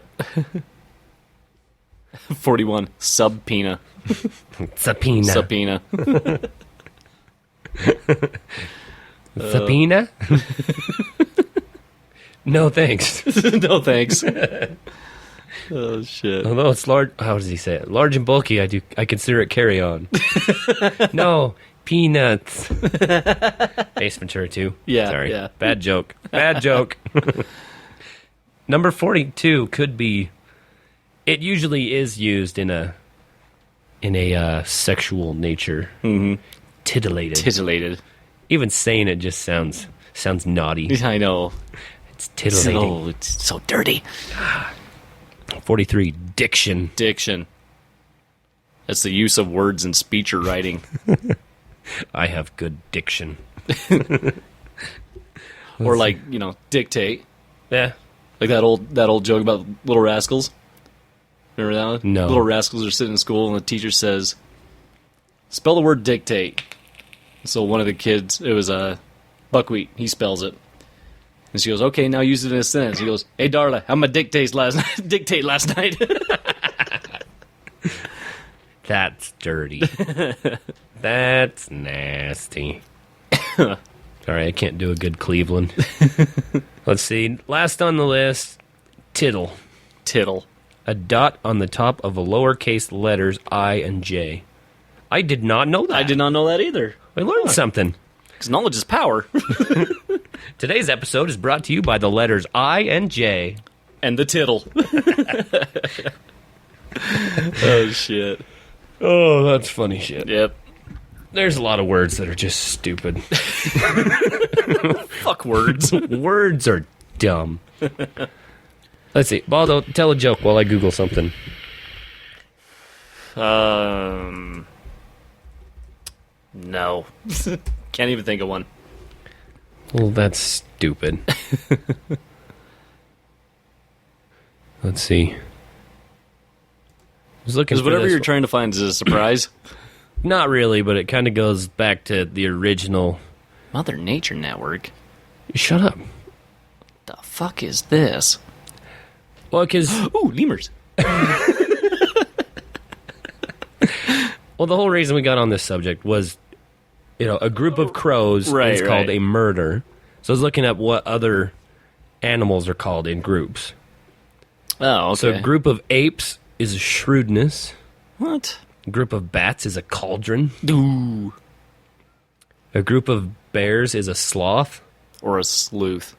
41. Subpoena. Subpoena. Subpoena. Subpoena? No thanks. No thanks. Oh, shit. Although it's large, how does he say it? Large and bulky, I consider it carry on. No, peanuts. Ace Ventura 2. Yeah, Sorry. yeah. Bad joke. Bad joke. Number 42 could be, it usually is used in a sexual nature. Mm-hmm. Titillated. Titillated. Even saying it just sounds naughty. I know. It's titillating. Oh, it's so dirty. 43, diction. Diction. That's the use of words in speech or writing. I have good diction. Or like, dictate. Yeah. Like that old joke about Little Rascals. Remember that one? No. Little Rascals are sitting in school and the teacher says, spell the word dictate. So one of the kids, it was Buckwheat, he spells it. And she goes, okay, now use it in a sentence. He goes, hey, Darla, how my dictate last night? That's dirty. That's nasty. Sorry, I can't do a good Cleveland. Let's see. Last on the list, tittle. Tittle. A dot on the top of a lowercase letters I and J. I did not know that. I did not know that either. I learned something. Because knowledge is power. Today's episode is brought to you by the letters I and J. And the tittle. Oh, shit. Oh, that's funny shit. Yep. There's a lot of words that are just stupid. Fuck words. Words are dumb. Let's see. Baldo, tell a joke while I Google something. No. Can't even think of one. Well, that's stupid. Let's see. I was looking Because for whatever this you're one. trying to find is a surprise. Not really, but it kind of goes back to the original. Mother Nature Network? Shut up. The fuck is this? Well, because Ooh, lemurs. well, the whole reason we got on this subject was, a group of crows is called a murder. So I was looking at what other animals are called in groups. Oh, okay. So a group of apes is a shrewdness. What? A group of bats is a cauldron. Ooh. A group of bears is a sloth. Or a sleuth.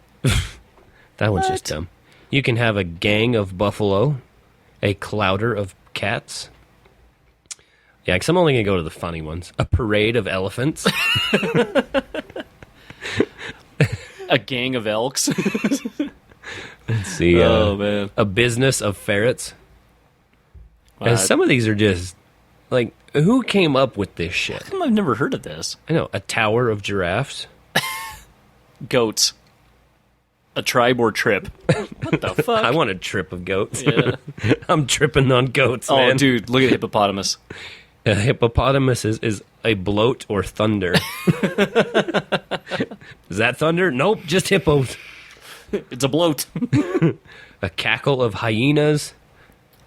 That one's just dumb. You can have a gang of buffalo, a clouder of cats. Yeah, because I'm only going to go to the funny ones. A parade of elephants. A gang of elks. Let's see. Oh, man. A business of ferrets. Wow. And some of these are just, like, who came up with this shit? How come I've never heard of this? I know. A tower of giraffes. Goats. A tribe or trip. What the fuck? I want a trip of goats. Yeah. I'm tripping on goats, Oh, man. dude, look at hippopotamus. A hippopotamus is a bloat or thunder. Is that thunder? Nope, just hippos. It's a bloat. A cackle of hyenas.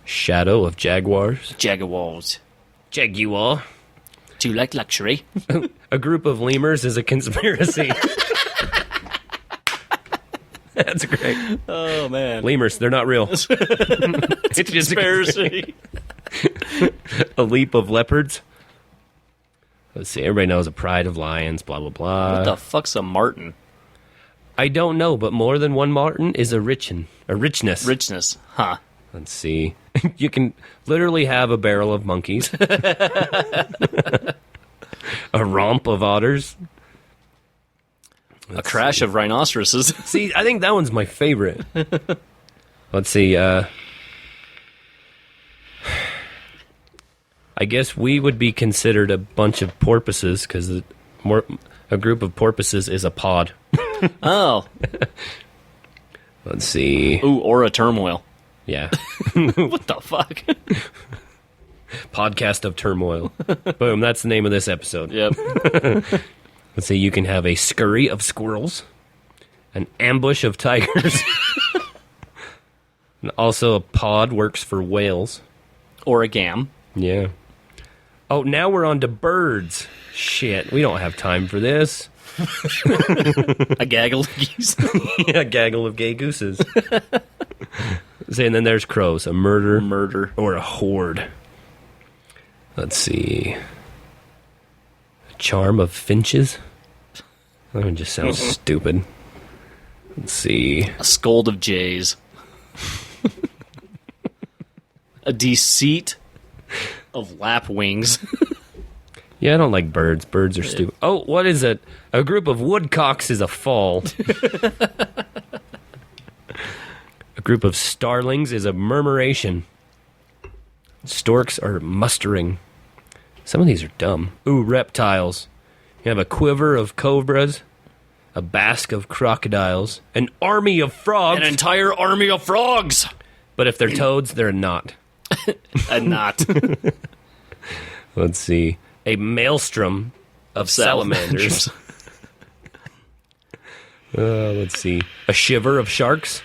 Shadow of jaguars. Jaguars. Jaguar. Do you like luxury? A group of lemurs is a conspiracy. That's great. Oh, man. Lemurs, they're not real. It's just a Conspiracy. A leap of leopards. Let's see, everybody knows a pride of lions, blah, blah, blah. What the fuck's a martin? I don't know, but more than one martin is a richness. Richness. Huh. Let's see. You can literally have a barrel of monkeys. A romp of otters. A crash of rhinoceroses. See, I think that one's my favorite. Let's see. I guess we would be considered a bunch of porpoises because a group of porpoises is a pod. Oh. Let's see. Ooh, or a turmoil. Yeah. What the fuck? Podcast of Turmoil. Boom, that's the name of this episode. Yep. Let's see, you can have a scurry of squirrels, an ambush of tigers, and also a pod works for whales. Or a gam. Yeah. Oh, now we're on to birds. Shit, we don't have time for this. A gaggle of geese. A gaggle of gay gooses. See, and then there's crows, a murder, or a horde. Let's see. A charm of finches. That one just sounds stupid. Let's see. A scold of jays. A deceit of lapwings. Yeah, I don't like birds. Birds are stupid. Oh, what is it? A group of woodcocks is a fall. A group of starlings is a murmuration. Storks are mustering. Some of these are dumb. Ooh, reptiles. You have a quiver of cobras, a basque of crocodiles, an army of frogs. An entire army of frogs. But if they're toads, they're not. A knot. Let's see. A maelstrom of salamanders. Let's see. A shiver of sharks.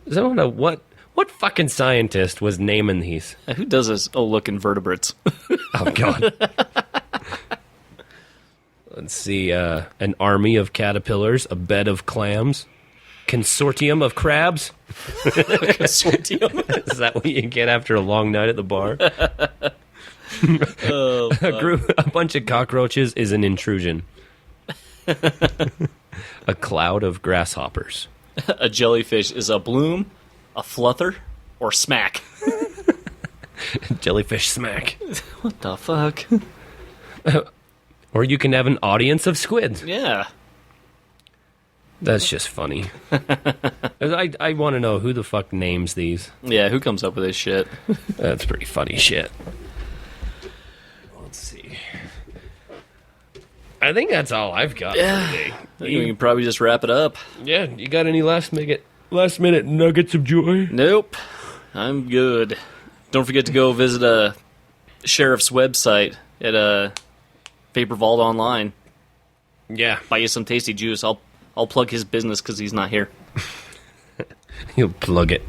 I don't know what fucking scientist was naming these. Who does this? Oh, look, invertebrates. Oh, God. Let's see. An army of caterpillars, a bed of clams, consortium of crabs. Consortium. Is that what you get after a long night at the bar? Oh, A bunch of cockroaches is an intrusion. A cloud of grasshoppers. a jellyfish is a bloom, a flutter, or smack. Jellyfish smack. What the fuck? Or you can have an audience of squids. Yeah. That's just funny. I want to know who the fuck names these. Yeah, who comes up with this shit? That's pretty funny shit. Let's see. I think that's all I've got for today. I think we can probably just wrap it up. Yeah, you got any last minute nuggets of joy? Nope. I'm good. Don't forget to go visit a sheriff's website at Vapor Vault Online. Yeah. Buy you some tasty juice. I'll plug his business because he's not here. You'll plug it.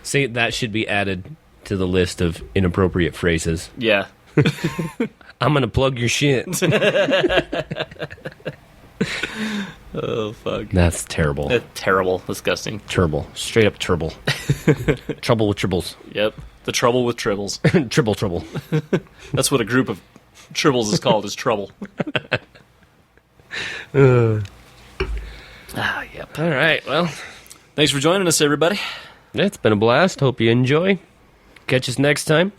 See, that should be added to the list of inappropriate phrases. Yeah. I'm going to plug your shit. Oh, fuck. That's terrible. Terrible. Disgusting. Trouble. Straight up trouble. Trouble with tribbles. Yep. The trouble with tribbles. Trouble. That's what a group of tribbles is called, is trouble. Yep. All right, well. Thanks for joining us, everybody. It's been a blast. Hope you enjoy. Catch us next time.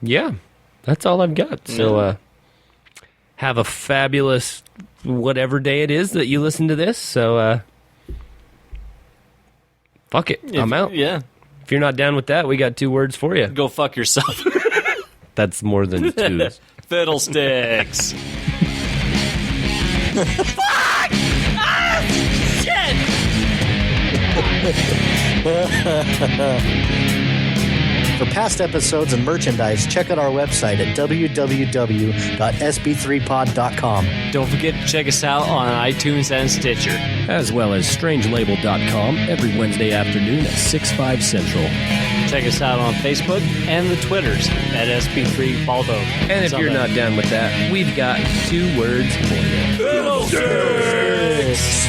Yeah, that's all I've got. So, have a fabulous whatever day it is that you listen to this. So, fuck it. I'm out. Yeah. If you're not down with that, we got 2 words for you. Go fuck yourself. That's more than 2. Fiddlesticks. Fuck! Ah, shit! For past episodes and merchandise, check out our website at www.sb3pod.com. Don't forget to check us out on iTunes and Stitcher. As well as strangelabel.com every Wednesday afternoon at 6/5 Central. Check us out on Facebook and the Twitters at SP3 Baldo. And if you're not down with that, we've got 2 words for you. Fiddlesticks!